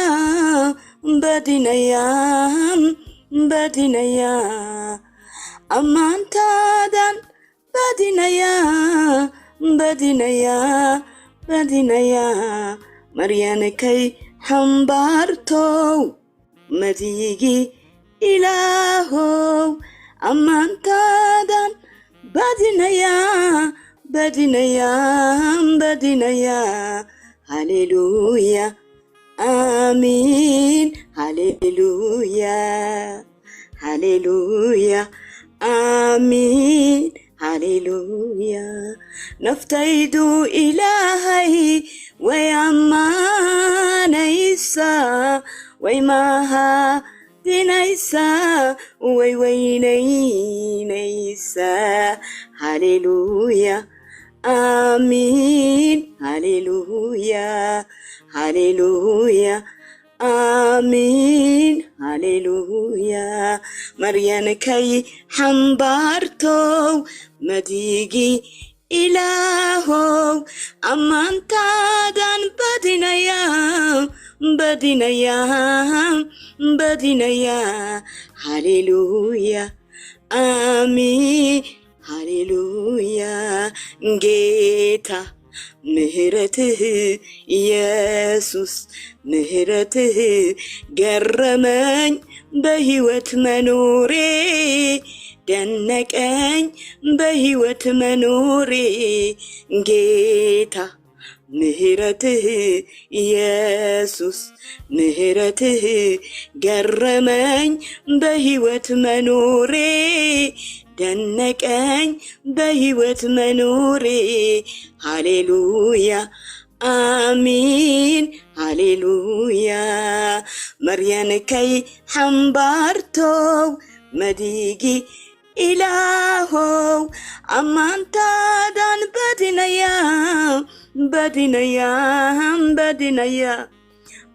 D: አማንታዳን بدينيا مريان كي حمبارتو مديجي إلهو أمان تادان بدينيا هاليلويا آمين هاليلويا آمين هاليلويا نفتيدو إلهي ويامان عيسى ويماها دين عيسى ويوينين عيسى هاليلويا آمين هاليلويا آمين هاليلويا مريان كي حمبارتو مديجي إلهو أمان تادان بدينيا هاليلويا آمين هاليلويا جيتا ምህረትህ ኢየሱስ ምህረትህ ገረመኝ በህይወት መኖሬ ደነቀኝ በህይወት መኖሬ ጌታ ምህረትህ ኢየሱስ ምህረትህ ገረመኝ በህይወት መኖሬ ደነቀኝ በህይወት መኖሬ ሃሌሉያ አሚን ሃሌሉያ መርየን ከይ ሐምባርቶ መዲጊ ኢላሆ አማንታዳን በዲነያ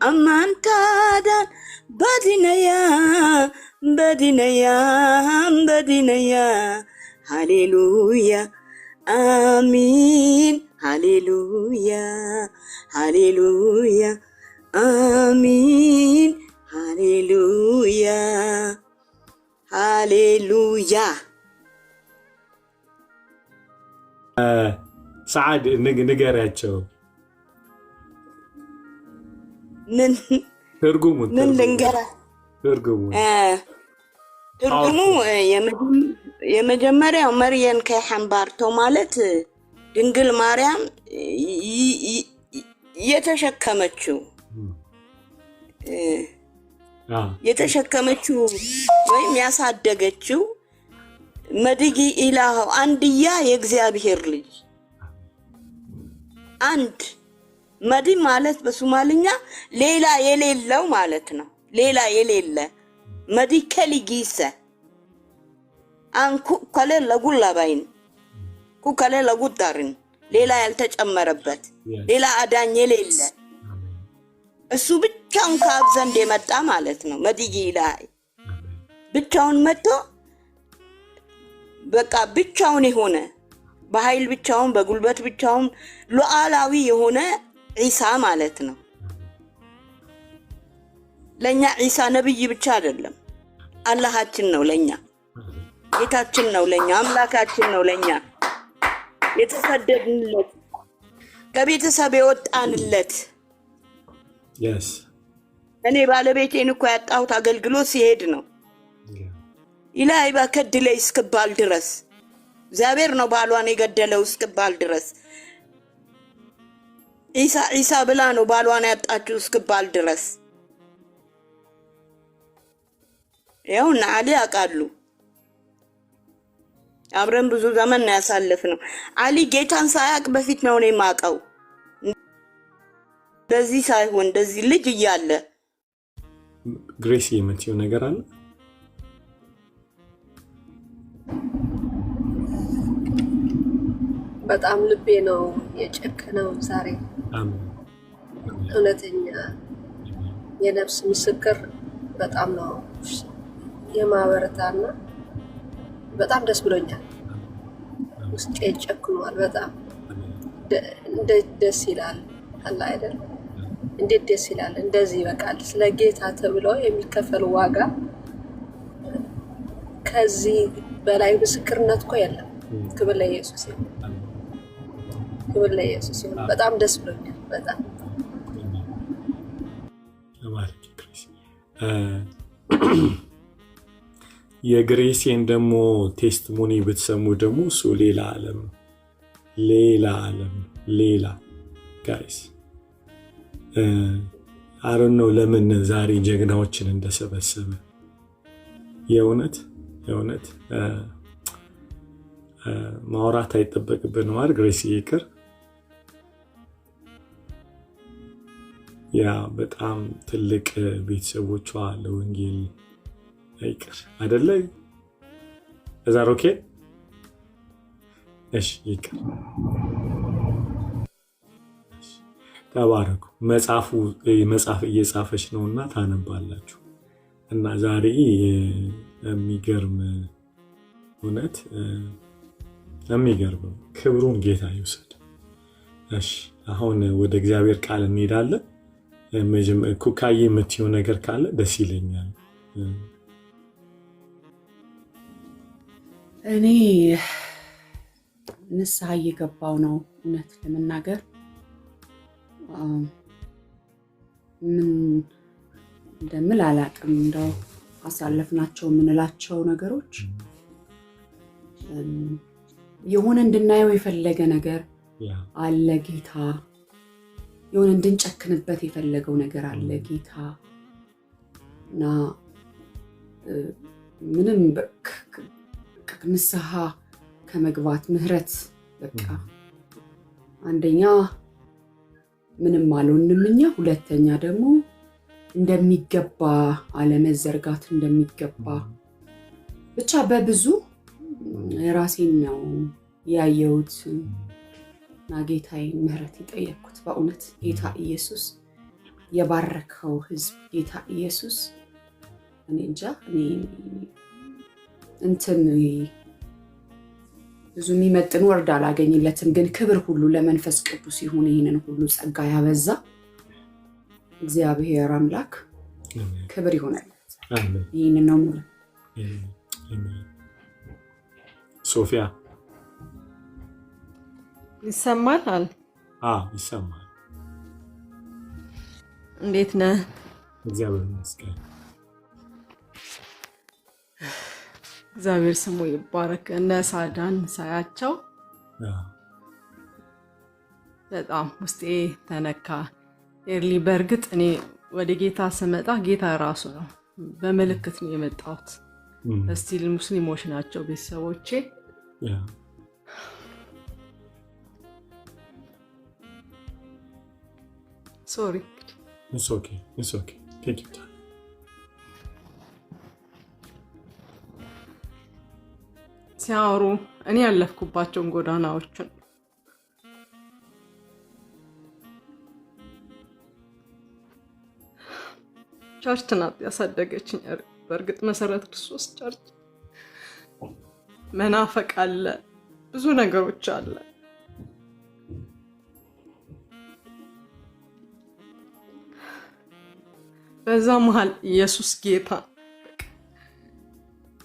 D: አማንታዳን በዲነያ ሃሌሉያ አሚን ሃሌሉያ አሚን ሃሌሉያ
C: ሰዓድ ንገሪያቸው
D: ምን
C: ትርጉሙን
D: ልንገራ ትርጉሙ የመጀመሪያው መርየም ከሐንባርቶ ማለት ድንግል ማርያም የተሸከመችው ወይም ያሳደገችው መድጊ ኢላሁ አንድያ የእግዚአብሔር ልጅ አንድ መዲ ማለት በሶማሊኛ ሌላ የሌለው ማለት ነው። ሌላ የሌለ መዲ ከሊጊሰ አንኩ ከለ ለጉላባይን ኩከለ ለጉዳርን ሌላ ያልተጨመረበት ሌላ አዳኝ የሌለ እሱ ብቻውን ከአብ ዘንድ የመጣ ማለት ነው። መድጊ ኢላሂ ብቻውን መጥቶ በቃ ብቻውን የሆነ በኃይል ብቻውን በጉልበት ብቻውን ሉዓላዊ የሆነ ዒሳ ማለት ነው። ለኛ ዒሳ ነብይ ብቻ አይደለም፣ አላሃችን ነው። ለኛ ጌታችን ነው። ለኛ አምላካችን ነው። ለኛ የተሰደድንለት ከቤተሰብ የወጣንለት እኔ ባለቤቴን እኮ ያጣሁት አገልግሎት ሲሄድ ነው። ኢላሂ ባከድለይ እስክባል ድረስ እግዚአብሔር ነው ባሏን የገደለው እስክባል ድረስ ዒሳ ብላ ነው ባሏን ያጣችው እስክባል ድረስ ያውና አሊ ያቃሉ አብረን ብዙ ዘመን ያሳለፍነው። አሊ ጌታን ሳያቅ በፊት ነው እኔ ማቀው። እንደዚህ ሳይሆን እንደዚህ ልጅ እያለ
C: ግሬስ የምትይው ነገር አለ?
E: በጣም ልቤ ነው የጨከነው ዛሬ። እውነተኛ የነፍስ ምስክር በጣም ነው የማበረታና በጣም ደስ ብሎኛል። ውስጤ ጨክኗል። በጣም ደስ ይላል። አላ አይደል? እንዴት ደስ ይላል! እንደዚህ ይበቃል። ስለ ጌታ ተብሎ የሚከፈል ዋጋ ከዚህ በላይ ምስክርነት እኮ የለም። ክብር ለኢየሱስ ይሁን። ክብር ለኢየሱስ ይሁን። በጣም ደስ ብሎኛል። በጣም
C: የግሬሴን ደግሞ ቴስቲሞኒ ብትሰሙ ደግሞ እሱ ሌላ ዓለም ሌላ ጋይስ አሮን ነው ለምን ዛሬ ጀግናዎችን እንደሰበሰበ የእውነት ማውራት አይጠበቅብን ነው አይደል? ግሬስ ይቅር ያ በጣም ትልቅ ቤተሰቦቿ ለወንጌል አይቀር አይደለ? እዛ ኦኬ እሺ ይቅር ተባረኩ። መጽሐፍ እየጻፈች ነውና ታነባላችሁ። እና ዛሬ የሚገርም እውነት የሚገርም ክብሩን ጌታ ይውሰድ። እሺ አሁን ወደ እግዚአብሔር ቃል እንሄዳለን። ኩካዬ የምትይው ነገር ካለ ደስ ይለኛል።
F: እኔ ንስሐ እየገባው ነው እውነት ለመናገር ምን እንደምል አላቅም። እንደው አሳለፍናቸው የምንላቸው ነገሮች የሆነ እንድናየው የፈለገ ነገር አለ ጌታ። የሆነ እንድንጨክንበት የፈለገው ነገር አለ ጌታ እና ምንም ንስሐ ከመግባት ምህረት በቃ አንደኛ ምንም አልሆንም እኛ፣ ሁለተኛ ደግሞ እንደሚገባ አለመዘርጋት እንደሚገባ ብቻ በብዙ ራሴን ነው ያየሁት እና ጌታዬን ምህረት የጠየቅኩት። በእውነት ጌታ ኢየሱስ የባረከው ህዝብ ጌታ ኢየሱስ እኔ እንጃ እንትን ብዙ የሚመጥን ወርድ አላገኝለትም፣ ግን ክብር ሁሉ ለመንፈስ ቅዱስ ይሁን። ይህንን ሁሉ ጸጋ ያበዛ እግዚአብሔር አምላክ ክብር ይሆነለት። ይህንን ነው ሙሉ
C: ሶፊያ
B: ይሰማል?
C: ይሰማል።
B: እንዴት ነህ?
C: እግዚአብሔር ይመስገን።
B: እግዚአብሔር ስሙ ይባረክ። እነ ሳዳን ሳያቸው በጣም ውስጤ ተነካ። ኤርሊ በእርግጥ እኔ ወደ ጌታ ስመጣ ጌታ ራሱ ነው በምልክት ነው የመጣሁት። እስቲል ሙስሊሞች ናቸው ቤተሰቦቼ። ሶሪ
C: It's okay. It's okay. Take your time.
B: ሲያወሩ እኔ ያለፍኩባቸውን ጎዳናዎችን ቸርች ናት ያሳደገችኝ። በእርግጥ መሰረት ክርስቶስ ቸርች መናፈቅ አለ፣ ብዙ ነገሮች አለ። በዛ መሃል ኢየሱስ ጌታ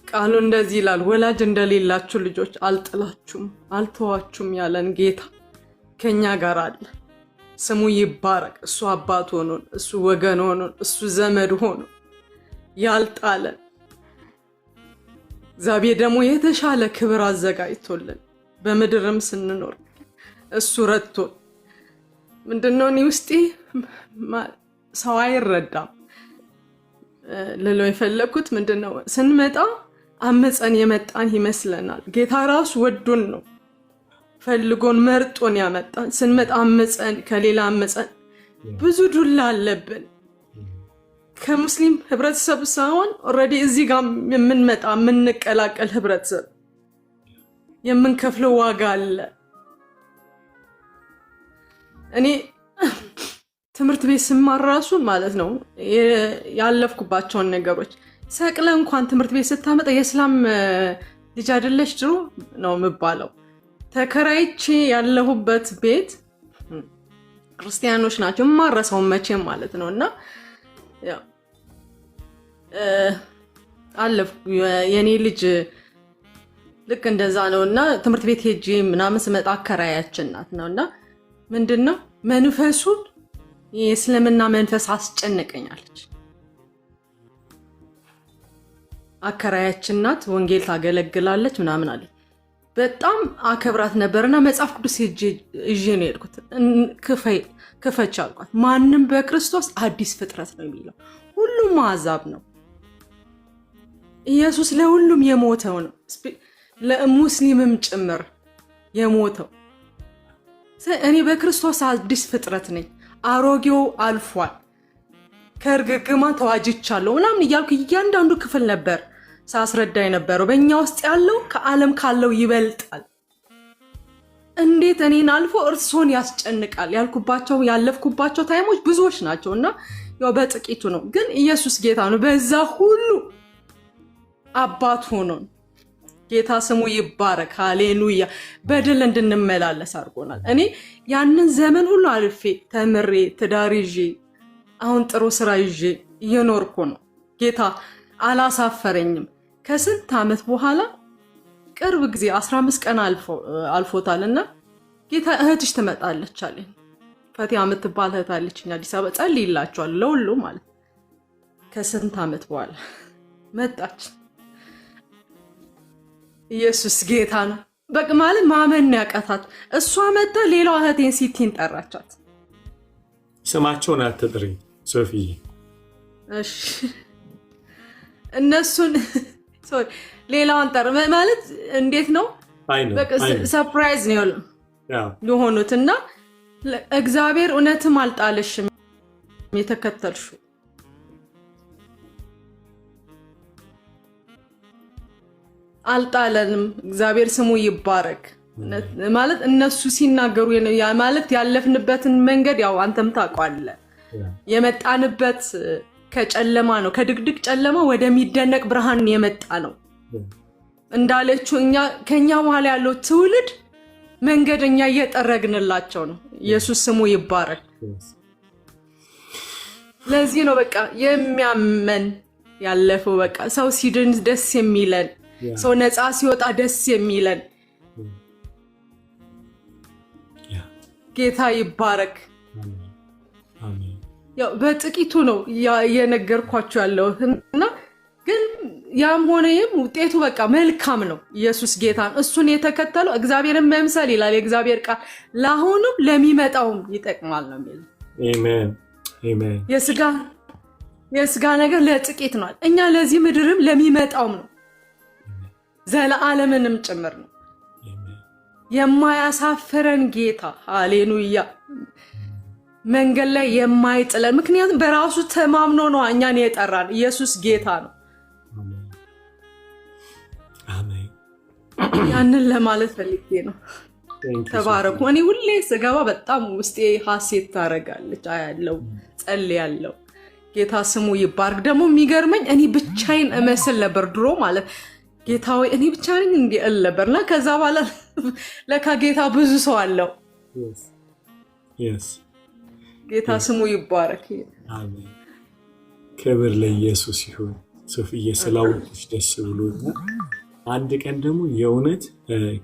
B: ቃሉ እንደዚህ ይላል፣ ወላጅ እንደሌላችሁ ልጆች አልጥላችሁም አልተዋችሁም ያለን ጌታ ከኛ ጋር አለ። ስሙ ይባረክ። እሱ አባት ሆኖን፣ እሱ ወገን ሆኖን፣ እሱ ዘመድ ሆኖ ያልጣለን እግዚአብሔር ደግሞ የተሻለ ክብር አዘጋጅቶልን በምድርም ስንኖር እሱ ረድቶን ምንድነው እኔ ውስጤ ሰው አይረዳም ልለው የፈለኩት ምንድነው ስንመጣ አመፀን የመጣን ይመስለናል። ጌታ ራሱ ወዶን ነው ፈልጎን መርጦን ያመጣን። ስንመጣ አመፀን ከሌላ አመፀን ብዙ ዱላ አለብን። ከሙስሊም ህብረተሰብ ሳይሆን ኦሬዲ እዚህ ጋር የምንመጣ የምንቀላቀል ህብረተሰብ የምንከፍለው ዋጋ አለ። እኔ ትምህርት ቤት ስማር ራሱ ማለት ነው ያለፍኩባቸውን ነገሮች ሰቅለ እንኳን ትምህርት ቤት ስታመጣ የእስላም ልጅ አይደለሽ ድሮ ነው የምባለው። ተከራይቼ ያለሁበት ቤት ክርስቲያኖች ናቸው ማረሳው መቼም ማለት ነውና ያው አለፍኩ። የኔ ልጅ ልክ እንደዛ ነውና ትምህርት ቤት ሄጄ ምናምን ስመጣ አከራያችን ናት ነውና ምንድነው መንፈሱን የእስልምና መንፈስ አስጨነቀኛለች። አከራያችን ናት፣ ወንጌል ታገለግላለች ምናምን አለ። በጣም አከብራት ነበርና መጽሐፍ ቅዱስ ይዤ ነው የሄድኩት። ክፈች አልኳት። ማንም በክርስቶስ አዲስ ፍጥረት ነው የሚለው፣ ሁሉም አሕዛብ ነው። ኢየሱስ ለሁሉም የሞተው ነው፣ ለሙስሊምም ጭምር የሞተው። እኔ በክርስቶስ አዲስ ፍጥረት ነኝ፣ አሮጌው አልፏል፣ ከርግግማ ተዋጅቻለሁ ምናምን እያልኩ እያንዳንዱ ክፍል ነበር ሳስረዳ የነበረው። በእኛ ውስጥ ያለው ከዓለም ካለው ይበልጣል። እንዴት እኔን አልፎ እርሶን ያስጨንቃል ያልኩባቸው ያለፍኩባቸው ታይሞች ብዙዎች ናቸውና ያው በጥቂቱ ነው። ግን ኢየሱስ ጌታ ነው። በዛ ሁሉ አባት ሆኖን ጌታ ስሙ ይባረክ። ሃሌሉያ። በድል እንድንመላለስ አድርጎናል። እኔ ያንን ዘመን ሁሉ አልፌ ተምሬ ትዳር ይዤ አሁን ጥሩ ስራ ይዤ እየኖርኩ ነው። ጌታ አላሳፈረኝም። ከስንት ዓመት በኋላ ቅርብ ጊዜ 15 ቀን አልፎታልና ጌታ እህትሽ ትመጣለች አለኝ። ፈቲያ የምትባል እህት አለችኝ አዲስ አበባ፣ ጸልይላችኋል ለሁሉ ማለት። ከስንት ዓመት በኋላ መጣች። ኢየሱስ ጌታ ነው። በቃ ማለት ማመን ያቃታት እሷ መጣ። ሌላው እህቴን ሲቲን ጠራቻት።
C: ስማቸውን አትጥሪ ሶፊ።
B: እሺ እነሱን ሶሪ ሌላውን ጠር ማለት እንዴት ነው? በቃ ሰርፕራይዝ ነው የሆኑትና እግዚአብሔር እውነትም አልጣለሽም የተከተልሹ አልጣለንም። እግዚአብሔር ስሙ ይባረክ። ማለት እነሱ ሲናገሩ ማለት ያለፍንበትን መንገድ ያው አንተም ታውቃለህ። የመጣንበት ከጨለማ ነው፣ ከድቅድቅ ጨለማ ወደሚደነቅ ብርሃን የመጣ ነው እንዳለችው ከኛ በኋላ ያለው ትውልድ መንገደኛ እየጠረግንላቸው ነው። ኢየሱስ ስሙ ይባረክ። ለዚህ ነው በቃ የሚያመን ያለፈው በቃ ሰው ሲድን ደስ የሚለን፣ ሰው ነፃ ሲወጣ ደስ የሚለን ጌታ ይባረክ። ያው በጥቂቱ ነው የነገርኳችሁ ያለው እና ግን ያም ሆነ ይህም ውጤቱ በቃ መልካም ነው። ኢየሱስ ጌታ ነው። እሱን የተከተለው እግዚአብሔርን መምሰል ይላል የእግዚአብሔር ቃል ለአሁኑም ለሚመጣውም ይጠቅማል ነው የሚለው።
C: አሜን አሜን።
B: የስጋ ነገር ለጥቂት ነው። እኛ ለዚህ ምድርም ለሚመጣውም ነው ዘለዓለምንም ጭምር ነው። የማያሳፍረን ጌታ ሃሌሉያ፣ መንገድ ላይ የማይጥለን ምክንያቱም በራሱ ተማምኖ ነው እኛን የጠራን። ኢየሱስ ጌታ ነው።
C: አሜን።
B: ያንን ለማለት ፈልጌ ነው። ተባረኩ። እኔ ሁሌ ስገባ በጣም ውስጤ ሐሴት ታረጋለች። አያለው፣ ጸልያለሁ። ጌታ ስሙ ይባርክ። ደግሞ የሚገርመኝ እኔ ብቻዬን እመስል ነበር ድሮ ማለት ጌታ ወይ እኔ ብቻ ነኝ እንዲህ እል ነበርና ከዛ በኋላ ለካ ጌታ ብዙ ሰው አለው። ጌታ ስሙ ይባረክ።
C: አሜን። ክብር ለኢየሱስ ይሁን። ሶፊዬ ስላወቅሽ ደስ ብሎኛል። አንድ ቀን ደግሞ የእውነት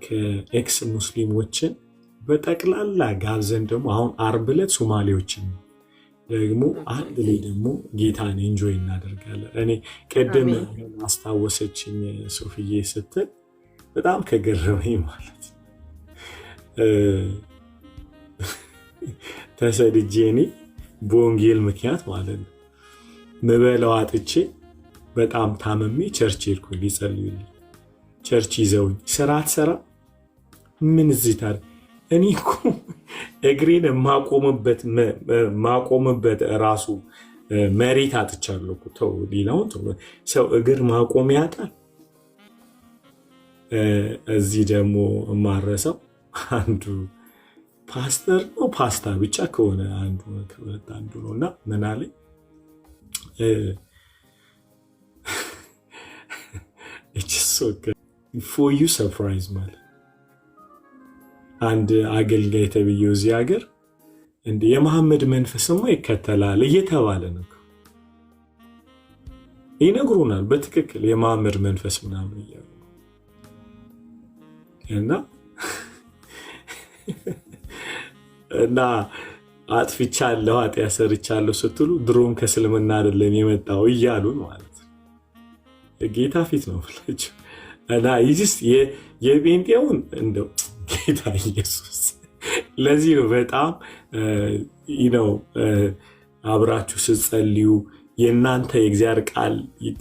C: ከኤክስ ሙስሊሞችን በጠቅላላ ጋብዘን ደግሞ አሁን ዓርብ ዕለት ሶማሌዎችን ደግሞ አንድ ላይ ደግሞ ጌታን ኤንጆይ እናደርጋለን። እኔ ቀደም አስታወሰችኝ ሶፊዬ ስትል በጣም ከገረመኝ ማለት ተሰድጄ እኔ በወንጌል ምክንያት ማለት ነው ምበላው አጥቼ በጣም ታመሜ ቸርች ሄድኩኝ ሊጸልዩልኝ። ቸርች ይዘውኝ ስራ አትሰራ ምን እዚህ ታዲያ እኔ እኮ እግሬን ማቆምበት ራሱ መሬት አጥቻለሁ እኮ። ተው ሌላውን ሰው እግር ማቆም ያጣል። እዚህ ደግሞ የማረሰው አንዱ ፓስተር ነው ፓስታ ብቻ ከሆነ አንዱ ነው እና ምን አለኝ ፎር ዩ ሰርፕራይዝ ማለት አንድ አገልጋይ ተብዬው እዚህ ሀገር እንደ የመሐመድ መንፈስማ ይከተላል እየተባለ ነው ይነግሩናል። በትክክል የመሐመድ መንፈስ ምናምን እያሉ እና አጥፍቻለሁ ኃጢአት ሰርቻለሁ ስትሉ ድሮም ከእስልምና አይደለም የመጣው እያሉ ማለት ነው። ጌታ ፊት ነው ብላችሁ እና ይጅስ የጴንጤውን እንደው ጌታ ኢየሱስ ለዚህ ነው በጣም አብራችሁ ስትጸልዩ የእናንተ የእግዚአብሔር ቃል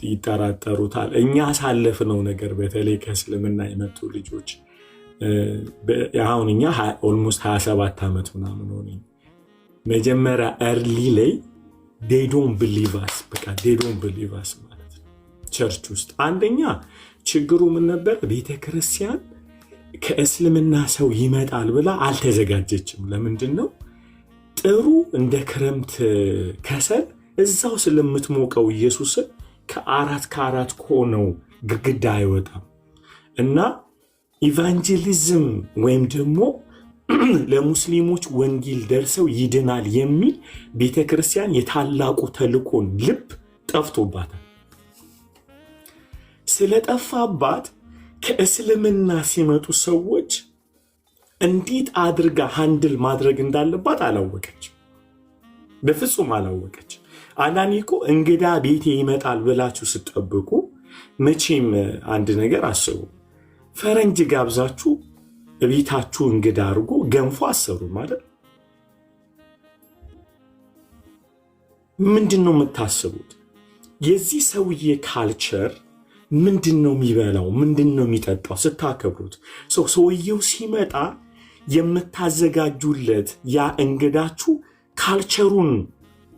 C: ይጠራጠሩታል። እኛ ያሳለፍነው ነገር በተለይ ከእስልምና የመጡ ልጆች አሁን እኛ ኦልሞስት 27 ዓመት ምናምን ሆነ። መጀመሪያ እርሊ ላይ they don't believe us ማለት ነው። ቸርች ውስጥ አንደኛ ችግሩ ምን ነበር? ቤተክርስቲያን ከእስልምና ሰው ይመጣል ብላ አልተዘጋጀችም። ለምንድን ነው? ጥሩ እንደ ክረምት ከሰል እዛው ስለምትሞቀው ኢየሱስን ከአራት ከሆነው ግድግዳ አይወጣም እና ኢቫንጀሊዝም ወይም ደግሞ ለሙስሊሞች ወንጌል ደርሰው ይድናል የሚል ቤተክርስቲያን የታላቁ ተልኮን ልብ ጠፍቶባታል። ስለጠፋባት ከእስልምና ሲመጡ ሰዎች እንዴት አድርጋ ሃንድል ማድረግ እንዳለባት አላወቀችም። በፍጹም አላወቀችም። አንዳንዴ እኮ እንግዳ ቤቴ ይመጣል ብላችሁ ስትጠብቁ መቼም አንድ ነገር አስቡ። ፈረንጅ ጋብዛችሁ ቤታችሁ እንግዳ አድርጎ ገንፎ አሰሩ ማለት ምንድን ነው የምታስቡት? የዚህ ሰውዬ ካልቸር ምንድን ነው የሚበላው? ምንድን ነው የሚጠጣው? ስታከብሩት ሰውየው ሲመጣ የምታዘጋጁለት ያ እንግዳችሁ ካልቸሩን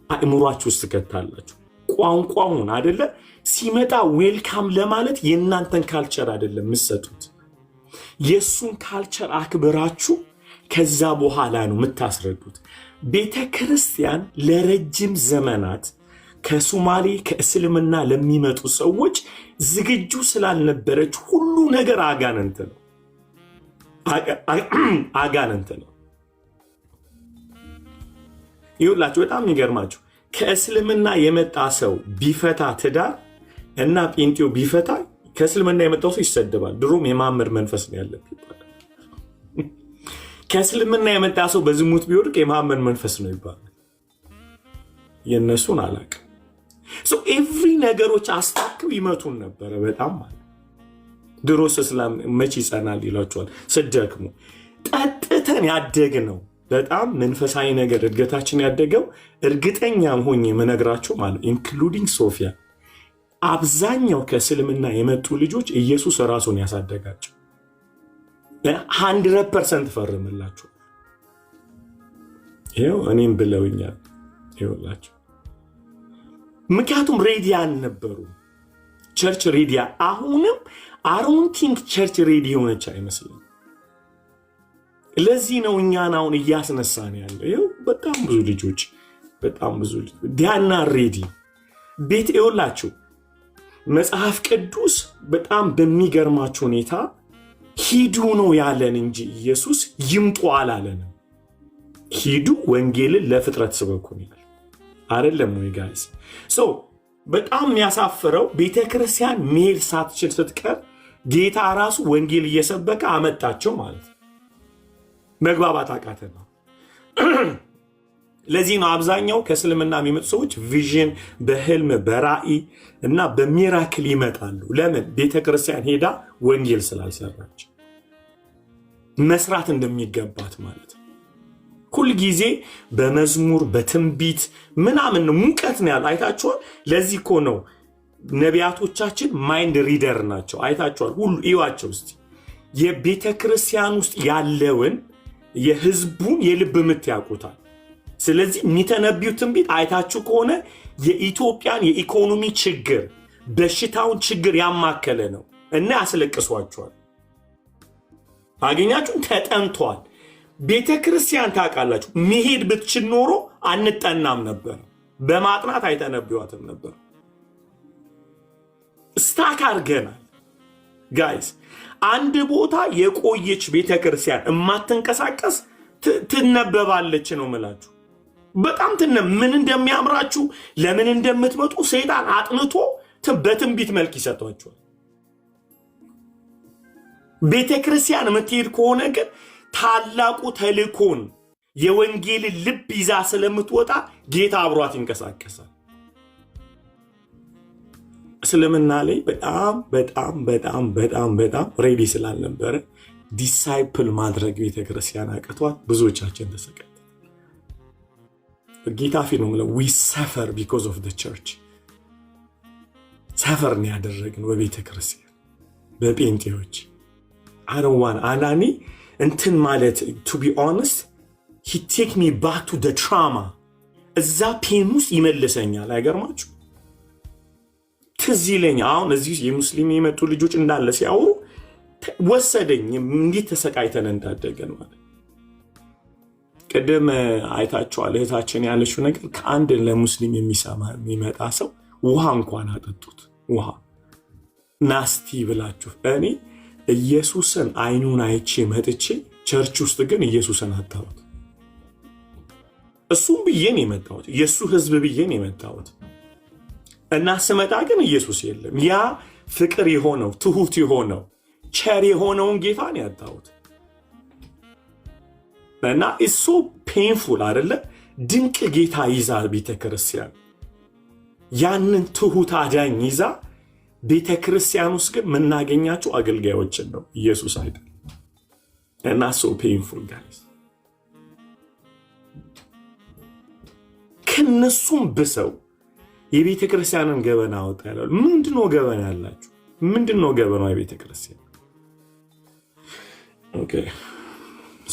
C: አእምሯችሁ ውስጥ ትከታላችሁ። ቋንቋውን አይደለ? ሲመጣ ዌልካም ለማለት የእናንተን ካልቸር አይደለም የምትሰጡት፣ የእሱን ካልቸር አክብራችሁ ከዛ በኋላ ነው የምታስረዱት። ቤተ ክርስቲያን ለረጅም ዘመናት ከሶማሌ ከእስልምና ለሚመጡ ሰዎች ዝግጁ ስላልነበረች ሁሉ ነገር አጋንንት ነው። ይኸውላችሁ በጣም የሚገርማችሁ ከእስልምና የመጣ ሰው ቢፈታ ትዳር እና ጴንጤው ቢፈታ ከእስልምና የመጣው ሰው ይሰደባል። ድሮም የማመር መንፈስ ነው ያለብህ ይባላል። ከእስልምና የመጣ ሰው በዝሙት ቢወድቅ የማመር መንፈስ ነው ይባላል። የእነሱን አላውቅም። ኤቭሪ ነገሮች አስታክው ይመቱን ነበረ በጣም ማለት ድሮስ እስላም መቼ ይጸናል ይላችኋል ስደክሙ ጠጥተን ያደግነው በጣም መንፈሳዊ ነገር እድገታችን ያደገው እርግጠኛም ሆኜ መነግራችሁ ማለት ኢንክሉዲንግ ሶፊያ አብዛኛው ከእስልምና የመጡ ልጆች ኢየሱስ ራሱን ያሳደጋቸው 100% ፈርምላችሁ ይሄው እኔም ብለውኛል ይኸውላችሁ ምክንያቱም ሬዲ አልነበሩ ቸርች ሬዲ አሁንም አሮንቲንግ ቸርች ሬዲ ሆነች አይመስልም ለዚህ ነው እኛን አሁን እያስነሳን ያለው ይኸው በጣም ብዙ ልጆች ዲያና ሬዲ ቤት ይኸውላችሁ መጽሐፍ ቅዱስ በጣም በሚገርማችሁ ሁኔታ ሂዱ ነው ያለን እንጂ ኢየሱስ ይምጡ አላለንም ሂዱ ወንጌልን ለፍጥረት ስበኩ ይላል አይደለም ወይ ጋይስ በጣም የሚያሳፍረው ቤተክርስቲያን መሄድ ሳትችል ስትቀር ጌታ ራሱ ወንጌል እየሰበከ አመጣቸው ማለት መግባባት አቃተና ለዚህ ነው አብዛኛው ከእስልምና የሚመጡ ሰዎች ቪዥን በህልም በራእይ እና በሚራክል ይመጣሉ ለምን ቤተክርስቲያን ሄዳ ወንጌል ስላልሰራች መስራት እንደሚገባት ማለት ሁሉ ጊዜ በመዝሙር በትንቢት ምናምን ሙቀት ነው ያለው አይታችኋል ለዚህ እኮ ነው ነቢያቶቻችን ማይንድ ሪደር ናቸው አይታችኋል ሁሉ ይዋቸው እስቲ የቤተክርስቲያን ውስጥ ያለውን የህዝቡን የልብ ምት ያውቁታል ስለዚህ የሚተነብዩት ትንቢት አይታችሁ ከሆነ የኢትዮጵያን የኢኮኖሚ ችግር በሽታውን ችግር ያማከለ ነው እና ያስለቅሷቸዋል አገኛችሁን ተጠንቷል ቤተክርስቲያን ታውቃላችሁ መሄድ ብትችል ኖሮ አንጠናም ነበር በማጥናት አይተነብዩዋትም ነበር ስታክ አድርገናል ጋይስ አንድ ቦታ የቆየች ቤተክርስቲያን እማትንቀሳቀስ ትነበባለች ነው የምላችሁ በጣም ምን እንደሚያምራችሁ ለምን እንደምትመጡ ሰይጣን አጥንቶ በትንቢት መልክ ይሰጣችኋል ቤተክርስቲያን የምትሄድ ከሆነ ግን ታላቁ ተልእኮን የወንጌል ልብ ይዛ ስለምትወጣ ጌታ አብሯት ይንቀሳቀሳል እስልምና ላይ በጣም ሬዲ ስላልነበረ ዲሳይፕል ማድረግ ቤተክርስቲያን አቅቷት ብዙዎቻችን ተሰቃይተናል ጌታ ፊት ነው we suffer because of the church ሰፈር ነው ያደረግነው በቤተክርስቲያን በጴንጤዎች አረዋን አናኒ እንትን ማለት to be honest he take me back to the trauma እዛ ፔን ውስጥ ይመልሰኛል አይገርማችሁ ትዝ ይለኛል አሁን እዚህ የሙስሊም የመጡ ልጆች እንዳለ ሲያወሩ ወሰደኝ እንዴት ተሰቃይተን እንዳደገን ማለት ቀደም አይታችኋል እህታችን ያለችው ነገር ከአንድ ለሙስሊም የሚመጣ ሰው ውሃ እንኳን አጠጡት ውሃ ናስቲ ብላችሁ እኔ ኢየሱስን አይኑን አይቼ መጥቼ ቸርች ውስጥ ግን ኢየሱስን አጣሁት እሱም ብዬን የመጣሁት ኢየሱ ህዝብ ብዬን የመጣሁት እና ስመጣ ግን ኢየሱስ የለም ያ ፍቅር የሆነው ትሁት የሆነው ቸር የሆነውን ጌታን ያጣሁት እና it's so painful አይደለ ድንቅ ጌታ ይዛ ቤተክርስቲያን ያንን ትሁት አዳኝ ይዛ ቤተክርስቲያን ውስጥ ግን መናገኛቸው አገልጋዮችን ነው ኢየሱስ አይደል እና so painful guys ከነሱም ብሰው የቤተክርስቲያንን ገበና አወጣለው ምንድነው ገበና ያላችሁ ምንድነው ገበናው የቤተክርስቲያን ኦኬ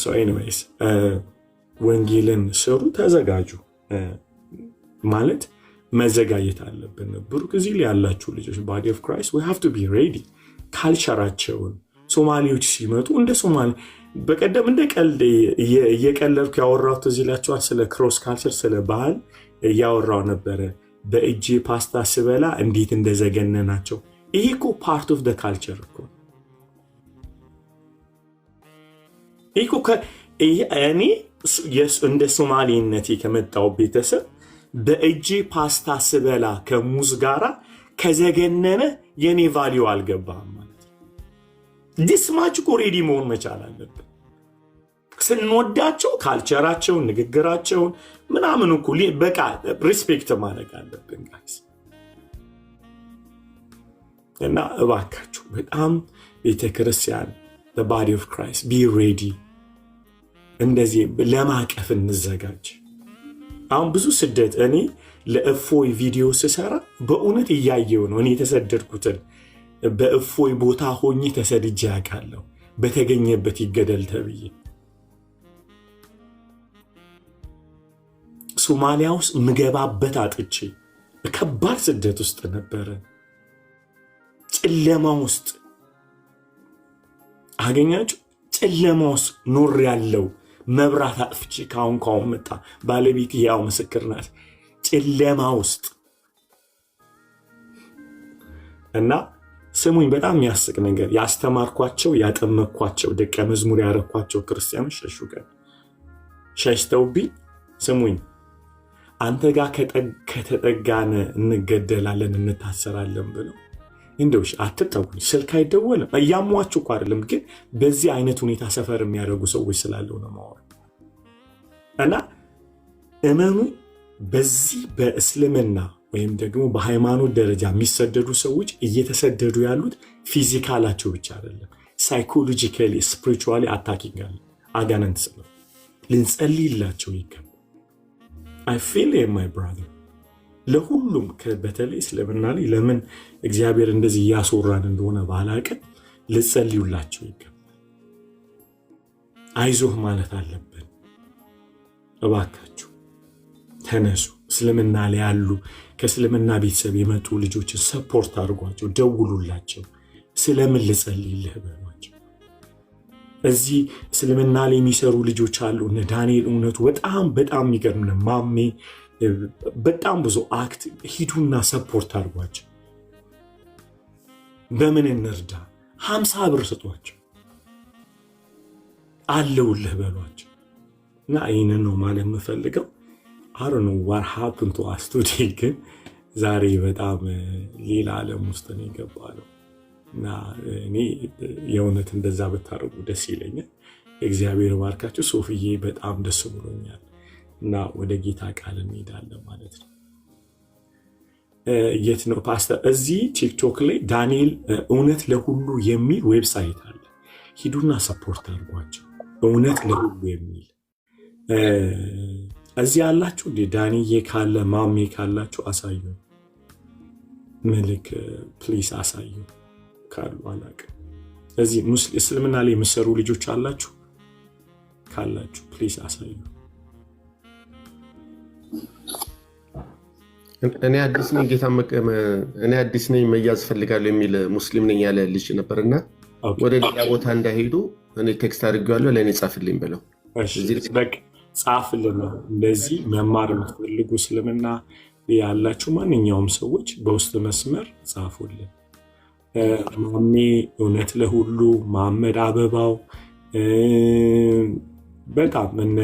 C: so anyways ወንጌልን ስሩ ተዘጋጁ ማለት መዘጋጀት አለብን ብሩክ እዚህ ላይ ያላችሁ ልጆች body of Christ we have to be ready ካልቸራቸውን ሶማሊዎች ሲመጡ እንደ ሶማሊ በቀደም እንደ ቀልድ እየቀለልኩ ያወራሁት እዚህ ላችኋል ስለ ክሮስ ካልቸር ስለ ባህል ያወራው ነበር በእጄ ፓስታ ስበላ እንዴት እንደዘገነናቸው ይሄ እኮ ፓርት ኦፍ ዘ ካልቸር እኮ ይሄ እኔ እንደ ሶማሊነቴ ከመጣው ቤተሰብ በእጄ ፓስታ ስበላ ከሙዝ ጋራ ከዘገነነ የኔ ቫልዩ አልገባም ማለት ዲስማች እኮ ሬዲ መሆን መቻል አለብን ስንወዳቸው ካልቸራቸውን ንግግራቸውን ምናምን እኮ በቃ ሪስፔክት ማድረግ አለብን ጋይስ እና እባካችሁ በጣም ቤተክርስቲያን the body of Christ be ready እንደዚህ ለማቀፍ እንዘጋጅ። አሁን ብዙ ስደት እኔ ለእፎይ ቪዲዮ ስሰራ በእውነት እያየው ነው። እኔ የተሰደድኩትን በእፎይ ቦታ ሆኜ ተሰድጄ ያውቃለሁ። በተገኘበት ይገደል ተብዬ ሶማሊያ ውስጥ ምገባበት አጥቼ ከባድ ስደት ውስጥ ነበረ። ጨለማ ውስጥ አገኛችሁ። ጨለማ ውስጥ ኖር ያለው መብራት አጥፍቼ ካሁን መጣ። ባለቤት ያው ምስክር ናት። ጨለማ ውስጥ እና ስሙኝ፣ በጣም የሚያስቅ ነገር ያስተማርኳቸው ያጠመቅኳቸው ደቀ መዝሙር ያረኳቸው ክርስቲያኖች ሸሽተውብኝ፣ ስሙኝ አንተ ጋር ከተጠጋነ እንገደላለን እንታሰራለን ብለው እንደውሽ አትጠጉኝ። ስልክ አይደወልም። እያሟችሁ እኮ አይደለም፣ ግን በዚህ አይነት ሁኔታ ሰፈር የሚያደርጉ ሰዎች ስላለው ነው ማወራ እና እመኑ። በዚህ በእስልምና ወይም ደግሞ በሃይማኖት ደረጃ የሚሰደዱ ሰዎች እየተሰደዱ ያሉት ፊዚካላቸው ብቻ አይደለም፣ ሳይኮሎጂካሊ ስፒሪቹዋሊ አታኪንግ አለ። አጋንንት ስለ ልንጸልይላቸው ይገባል። I feel it, my brother. ለሁሉም በተለይ እስልምና ላይ ለምን እግዚአብሔር እንደዚህ ያስወራን እንደሆነ ባላቀ ልጸልዩላቸው ይገባል። አይዞህ ማለት አለብን። እባካችሁ ተነሱ። እስልምና ላይ ያሉ ከእስልምና ቤተሰብ የመጡ ልጆችን ሰፖርት አድርጓቸው፣ ደውሉላቸው። ስለምን ልጸልይልህ በሏቸው። እዚህ እስልምና ላይ የሚሰሩ ልጆች አሉ። እነ ዳንኤል እውነቱ በጣም የሚገርም ነው። ማሜ በጣም ብዙ አክት ሂዱና ሰፖርት አድርጓቸው። በምን እንርዳ? 50 ብር ስጧቸው፣ አለውልህ በሏቸው። እና ይህንን ነው ማለት የምፈልገው። I don't know what happened to us today፣ ግን ዛሬ በጣም ሌላ ዓለም ውስጥ ነው የገባነው እና እኔ የእውነት እንደዛ ብታረጉ ደስ ይለኛል። እግዚአብሔር ባርካችሁ። ሶፍዬ በጣም ደስ ብሎኛል እና ወደ ጌታ ቃል እንሄዳለን ማለት ነው። የት ነው ፓስተር? እዚህ ቲክቶክ ላይ ዳንኤል እውነት ለሁሉ የሚል ዌብሳይት አለ። ሂዱና ሰፖርት አድርጓቸው። እውነት ለሁሉ የሚል እዚህ ያላችሁ እንዴ? ዳንዬ ካለ ማሜ ካላችሁ አሳዩ። መልክ ፕሊስ አሳዩ ካሉ አላውቅም። እዚህ እስልምና ላይ የምትሰሩ ልጆች አላችሁ ካላችሁ ፕሊስ አሳዩ።
G: እኔ አዲስ ነኝ ጌታ እኔ አዲስ ነኝ መያዝ ፈልጋለሁ የሚል ሙስሊም ነኝ ያለ ልጅ ነበርና ወደ ሌላ ቦታ እንዳይሄዱ እኔ ቴክስት አድርጌዋለሁ። ለእኔ ጻፍልኝ ብለው
C: ጻፍልን። እንደዚህ መማር የምትፈልጉ እስልምና ያላችሁ ማንኛውም ሰዎች በውስጥ መስመር ጻፉልን። ማሜ እውነት ለሁሉ መሐመድ አበባው በጣም እነ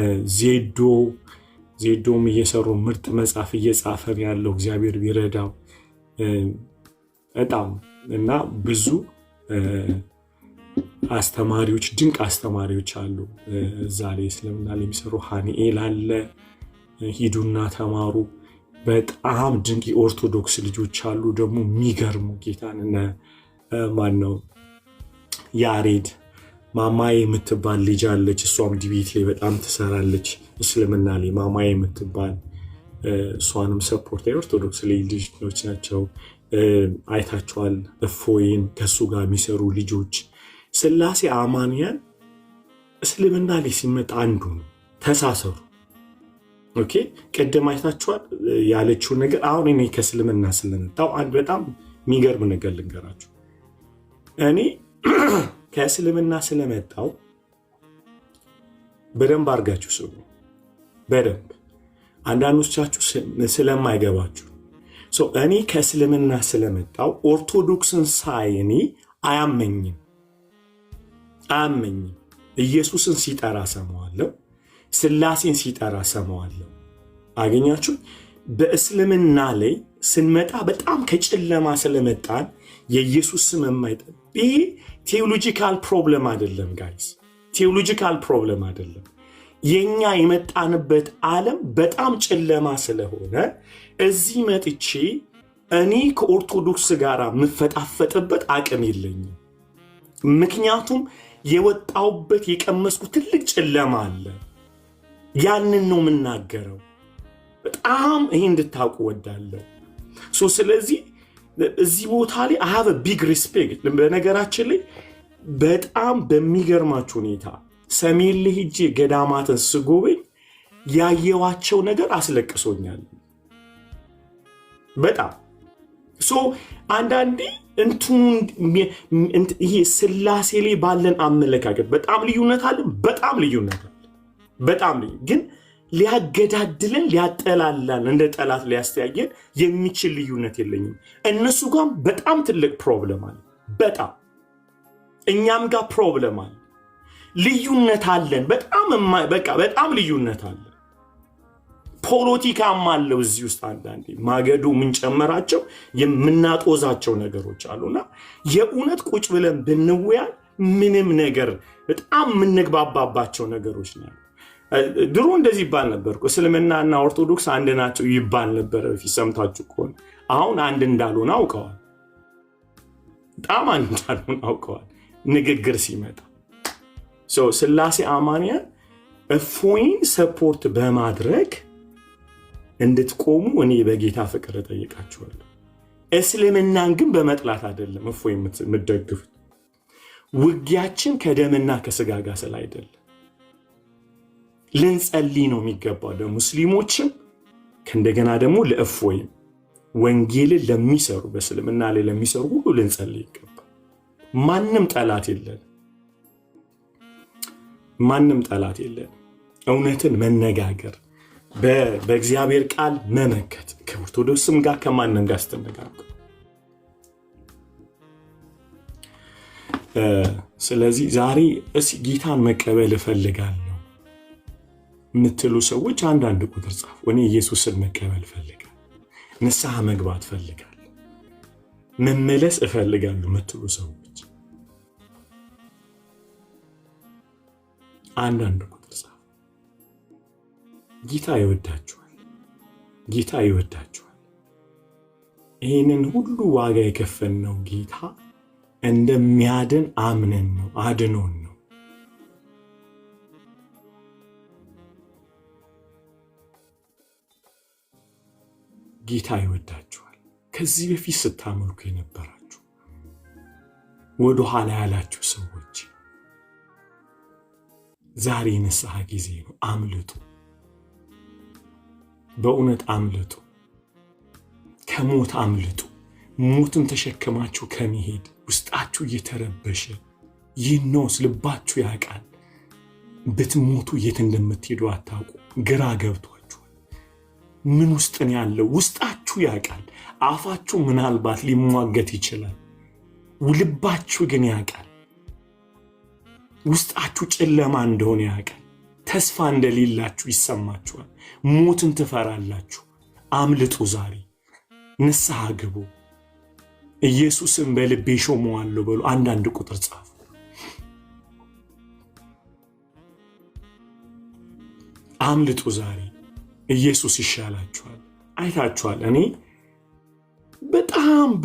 C: ዜዶም እየሰሩ ምርጥ መጽሐፍ እየጻፈን ያለው እግዚአብሔር ቢረዳው በጣም እና ብዙ አስተማሪዎች ድንቅ አስተማሪዎች አሉ። ዛሬ እስልምና ላይ የሚሰሩ ሃኒኤል አለ። ሂዱና ተማሩ። በጣም ድንቅ የኦርቶዶክስ ልጆች አሉ ደግሞ የሚገርሙ ጌታን እነ ማነው ያሬድ ማማዬ የምትባል ልጅ አለች። እሷም ዲቤት ላይ በጣም ትሰራለች። እስልምና ላይ ማማዬ የምትባል እሷንም ሰፖርት የኦርቶዶክስ ላይ ልጆች ናቸው። አይታችኋል። እፎይን ከሱ ጋር የሚሰሩ ልጆች ስላሴ አማንያን እስልምና ላይ ሲመጣ አንዱ ነው። ተሳሰሩ። ኦኬ ቅድም አይታችኋል ያለችው ነገር። አሁን እኔ ከእስልምና ስለመጣው አንድ በጣም የሚገርም ነገር ልንገራችሁ። እኔ ከእስልምና ስለመጣው በደንብ አድርጋችሁ ስሙ። በደንብ አንዳንዶቻችሁ ስለማይገባችሁ እኔ ከእስልምና ስለመጣው ኦርቶዶክስን ሳይ እኔ አያመኝም። ኢየሱስን ሲጠራ ሰማዋለሁ፣ ስላሴን ሲጠራ ሰማዋለሁ። አገኛችሁ? በእስልምና ላይ ስንመጣ በጣም ከጨለማ ስለመጣን የኢየሱስ ስም የማይጠራ ይሄ ቴዎሎጂካል ፕሮብለም አይደለም ጋይስ፣ ቴዎሎጂካል ፕሮብለም አይደለም። የኛ የመጣንበት ዓለም በጣም ጨለማ ስለሆነ እዚህ መጥቼ እኔ ከኦርቶዶክስ ጋር የምፈጣፈጥበት አቅም የለኝም። ምክንያቱም የወጣውበት የቀመስኩት ትልቅ ጨለማ አለ። ያንን ነው የምናገረው። በጣም ይሄ እንድታውቁ ወዳለሁ። ስለዚህ እዚህ ቦታ ላይ I have a big respect። በነገራችን ላይ በጣም በሚገርማችሁ ሁኔታ ሰሜን ላይ ሄጄ ገዳማትን ስጎበኝ ያየዋቸው ነገር አስለቅሶኛል በጣም። አንዳንዴ ይሄ ስላሴ ላይ ባለን አመለካከት በጣም ልዩነት አለ። በጣም ልዩ ግን ሊያገዳድለን ሊያጠላላን እንደ ጠላት ሊያስተያየን የሚችል ልዩነት የለኝም። እነሱ ጋር በጣም ትልቅ ፕሮብለም አለ። በጣም እኛም ጋር ፕሮብለም አለ። ልዩነት አለን። በጣም ልዩነት አለ። ፖለቲካም አለው እዚህ ውስጥ። አንዳንዴ ማገዶ የምንጨመራቸው የምናጦዛቸው ነገሮች አሉና የእውነት ቁጭ ብለን ብንወያይ ምንም ነገር በጣም የምንግባባባቸው ነገሮች ነው። ድሮ እንደዚህ ይባል ነበር። እስልምናና ኦርቶዶክስ አንድ ናቸው ይባል ነበር በፊት፣ ሰምታችሁ ከሆነ። አሁን አንድ እንዳልሆነ አውቀዋል። በጣም አንድ እንዳልሆነ አውቀዋል ንግግር ሲመጣ። ስላሴ አማንያን እፎይን ሰፖርት በማድረግ እንድትቆሙ እኔ በጌታ ፍቅር እጠይቃችኋለሁ። እስልምናን ግን በመጥላት አይደለም እፎይ የምትደግፉት። ውጊያችን ከደምና ከስጋ ጋር ስለ አይደለም። ልንጸልይ ነው የሚገባው ለሙስሊሞችም ከእንደገና ደግሞ ለእፎይም ወንጌልን ለሚሰሩ በእስልምና ላይ ለሚሰሩ ሁሉ ልንጸልይ ይገባል። ማንም ጠላት የለን። እውነትን መነጋገር፣ በእግዚአብሔር ቃል መመከት፣ ከኦርቶዶክስም ጋር ከማንም ጋር ስትነጋገሩ። ስለዚህ ዛሬ ጌታን መቀበል እፈልጋለሁ የምትሉ ሰዎች አንዳንድ ቁጥር ጻፉ። እኔ ኢየሱስን መቀበል እፈልጋለሁ፣ ንስሐ መግባት እፈልጋለሁ፣ መመለስ እፈልጋለሁ የምትሉ ሰዎች አንዳንድ ቁጥር ጻፉ። ጌታ ይወዳችኋል። ይህንን ሁሉ ዋጋ የከፈልነው ጌታ እንደሚያድን አምነን ነው፣ አድኖን ነው። ጌታ ይወዳችኋል። ከዚህ በፊት ስታመልኩ የነበራችሁ ወደ ኋላ ያላችሁ ሰዎች ዛሬ ንስሐ ጊዜ ነው። አምልጡ፣ በእውነት አምልጡ፣ ከሞት አምልጡ። ሞትን ተሸክማችሁ ከመሄድ ውስጣችሁ እየተረበሸ ይኖስ ልባችሁ ያውቃል። ብትሞቱ የት እንደምትሄዱ አታውቁ። ግራ ገብቷችኋል። ምን ውስጥ ነው ያለው? ውስጣችሁ ያውቃል። አፋችሁ ምናልባት ሊሟገት ይችላል። ልባችሁ ግን ያውቃል። ውስጣችሁ ጨለማ እንደሆነ ያውቃል። ተስፋ እንደሌላችሁ ይሰማችኋል። ሞትን ትፈራላችሁ። አምልጡ። ዛሬ ንስሐ ግቡ። ኢየሱስን በልቤ ሾመዋለሁ በሉ። አንዳንድ ቁጥር ጻፉ። አምልጡ ዛሬ። ኢየሱስ ይሻላችኋል። አይታችኋል። እኔ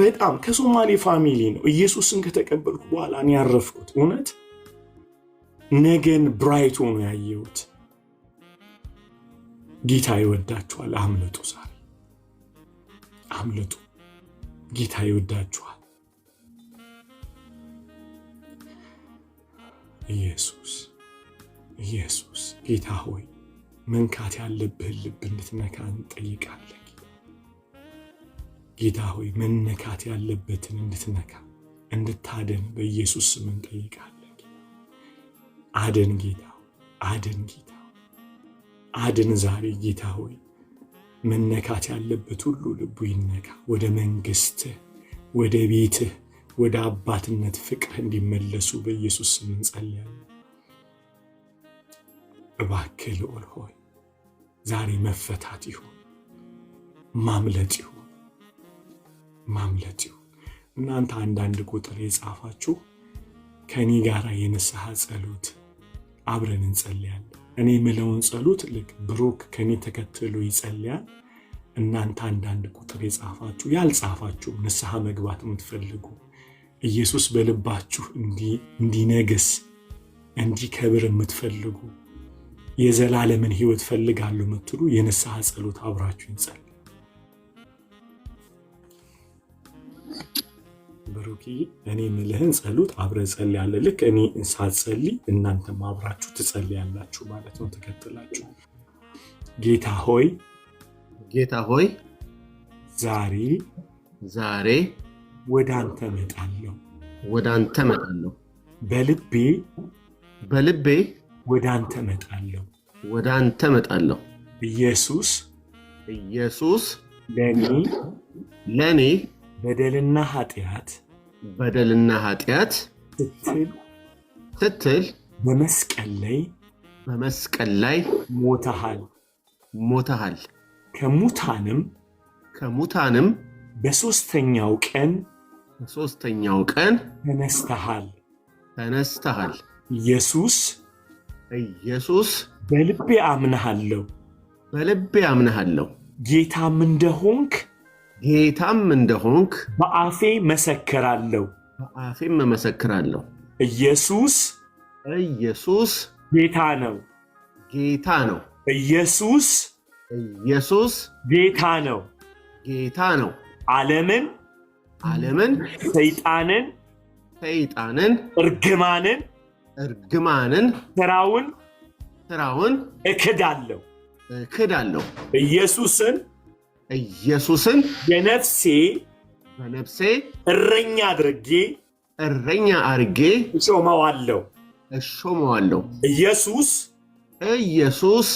C: በጣም ከሶማሌ ፋሚሊ ነው ኢየሱስን ከተቀበልኩ በኋላ እኔ ያረፍኩት። እውነት ነገን ብራይት ሆኖ ያየሁት። ጌታ ይወዳችኋል። አምልጡ ዛሬ አምልጡ። ጌታ ይወዳችኋል። ኢየሱስ ጌታ ሆይ መንካት ያለብህን ልብ እንድትነካ እንጠይቃለን። ጌታ ሆይ መነካት ያለበትን እንድትነካ እንድታደን በኢየሱስ ስም እንጠይቃለን። አደን ጌታ፣ አደን ጌታ፣ አድን ዛሬ ጌታ ሆይ መነካት ያለበት ሁሉ ልቡ ይነካ። ወደ መንግስትህ፣ ወደ ቤትህ፣ ወደ አባትነት ፍቅር እንዲመለሱ በኢየሱስ ስም እንጸልያለን። እባክህ ልዑል ሆይ ዛሬ መፈታት ይሁን፣ ማምለጥ ይሁን። እናንተ አንዳንድ ቁጥር የጻፋችሁ ከኔ ጋር የንስሐ ጸሎት አብረን እንጸልያለን። እኔ የምለውን ጸሎት ልክ ብሩክ ከኔ ተከትሎ ይጸልያል። እናንተ አንዳንድ ቁጥር የጻፋችሁ ያልጻፋችሁ ንስሐ መግባት የምትፈልጉ ኢየሱስ በልባችሁ እንዲነግስ እንዲከብር የምትፈልጉ የዘላለምን ሕይወት ፈልጋለሁ የምትሉ የንስሐ ጸሎት አብራችሁ እንጸልይ። ብሩኪ እኔ ምልህን ጸሎት አብረ ጸልያለህ። ልክ እኔ ሳጸልይ እናንተም አብራችሁ ትጸልያላችሁ ማለት ነው። ተከትላችሁ ጌታ ሆይ ዛሬ ወደ አንተ እመጣለሁ። በልቤ ወደ አንተ እመጣለሁ። ኢየሱስ ለኔ በደልና ኃጢአት ስትል በመስቀል ላይ ሞተሃል። ከሙታንም በሦስተኛው ቀን ተነስተሃል። ኢየሱስ በልቤ አምነሃለሁ። ጌታም እንደሆንክ በአፌ መሰክራለሁ። ኢየሱስ ጌታ ነው። ኢየሱስ ጌታ ነው። ዓለምን ሰይጣንን እርግማንን ስራውን እክዳለሁ። ኢየሱስን በነፍሴ እረኛ አድርጌ እሾመዋለሁ። ኢየሱስ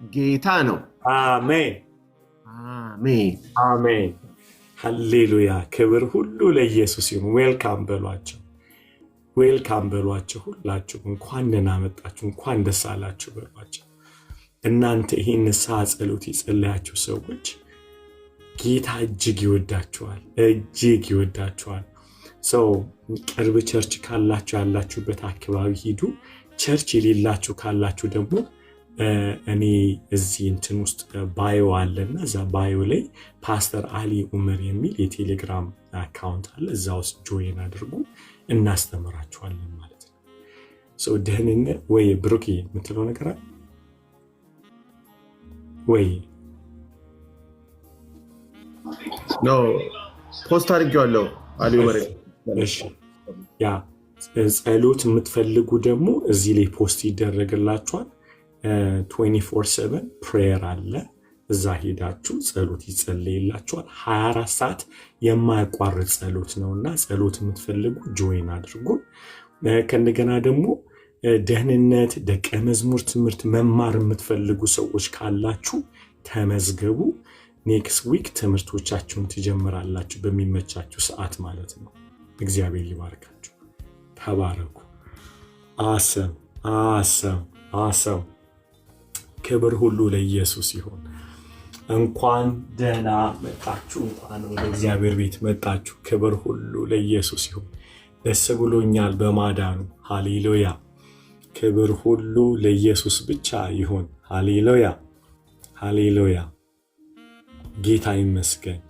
C: ጌታ ነው። አሜን። ሃሌሉያ። ክብር ሁሉ ለኢየሱስ ይሁን። ዌልካም በሏቸው ሁላችሁ። እንኳን ደህና መጣችሁ፣ እንኳን ደስ አላችሁ በሏቸው። እናንተ ይህን ንስሐ ጸሎት የጸለያችሁ ሰዎች ጌታ እጅግ ይወዳችኋል። ሰው ቅርብ ቸርች ካላችሁ ያላችሁበት አካባቢ ሂዱ። ቸርች የሌላችሁ ካላችሁ ደግሞ እኔ እዚህ እንትን ውስጥ ባዮ አለና እዛ ባዮ ላይ ፓስተር አሊ ኡመር የሚል የቴሌግራም አካውንት አለ። እዛ ውስጥ ጆይን አድርጉ፣ እናስተምራችኋለን ማለት ነው። ሰው ደህንነት ወይ ብሩክ የምትለው ነገር አለ ወይ?
G: ፖስት አድርጌዋለሁ አሊ ኡመር።
C: እሺ ያ ጸሎት የምትፈልጉ ደግሞ እዚህ ላይ ፖስት ይደረግላችኋል። 24/7 ፕሬየር አለ። እዛ ሄዳችሁ ጸሎት ይጸለይላችኋል። 24 ሰዓት የማያቋርጥ ጸሎት ነውና ጸሎት የምትፈልጉ ጆይን አድርጉ። ከእንደገና ደግሞ ደህንነት፣ ደቀ መዝሙር ትምህርት መማር የምትፈልጉ ሰዎች ካላችሁ ተመዝገቡ። ኔክስት ዊክ ትምህርቶቻችሁን ትጀምራላችሁ በሚመቻችሁ ሰዓት ማለት ነው። እግዚአብሔር ይባርካችሁ። ተባረኩ። አሰም ክብር ሁሉ ለኢየሱስ ይሁን። እንኳን ደህና መጣችሁ። እንኳን ወደ እግዚአብሔር ቤት መጣችሁ። ክብር ሁሉ ለኢየሱስ ይሁን። ደስ ብሎኛል በማዳኑ። ሃሌሉያ። ክብር ሁሉ ለኢየሱስ ብቻ ይሁን። ሃሌሉያ። ጌታ ይመስገን።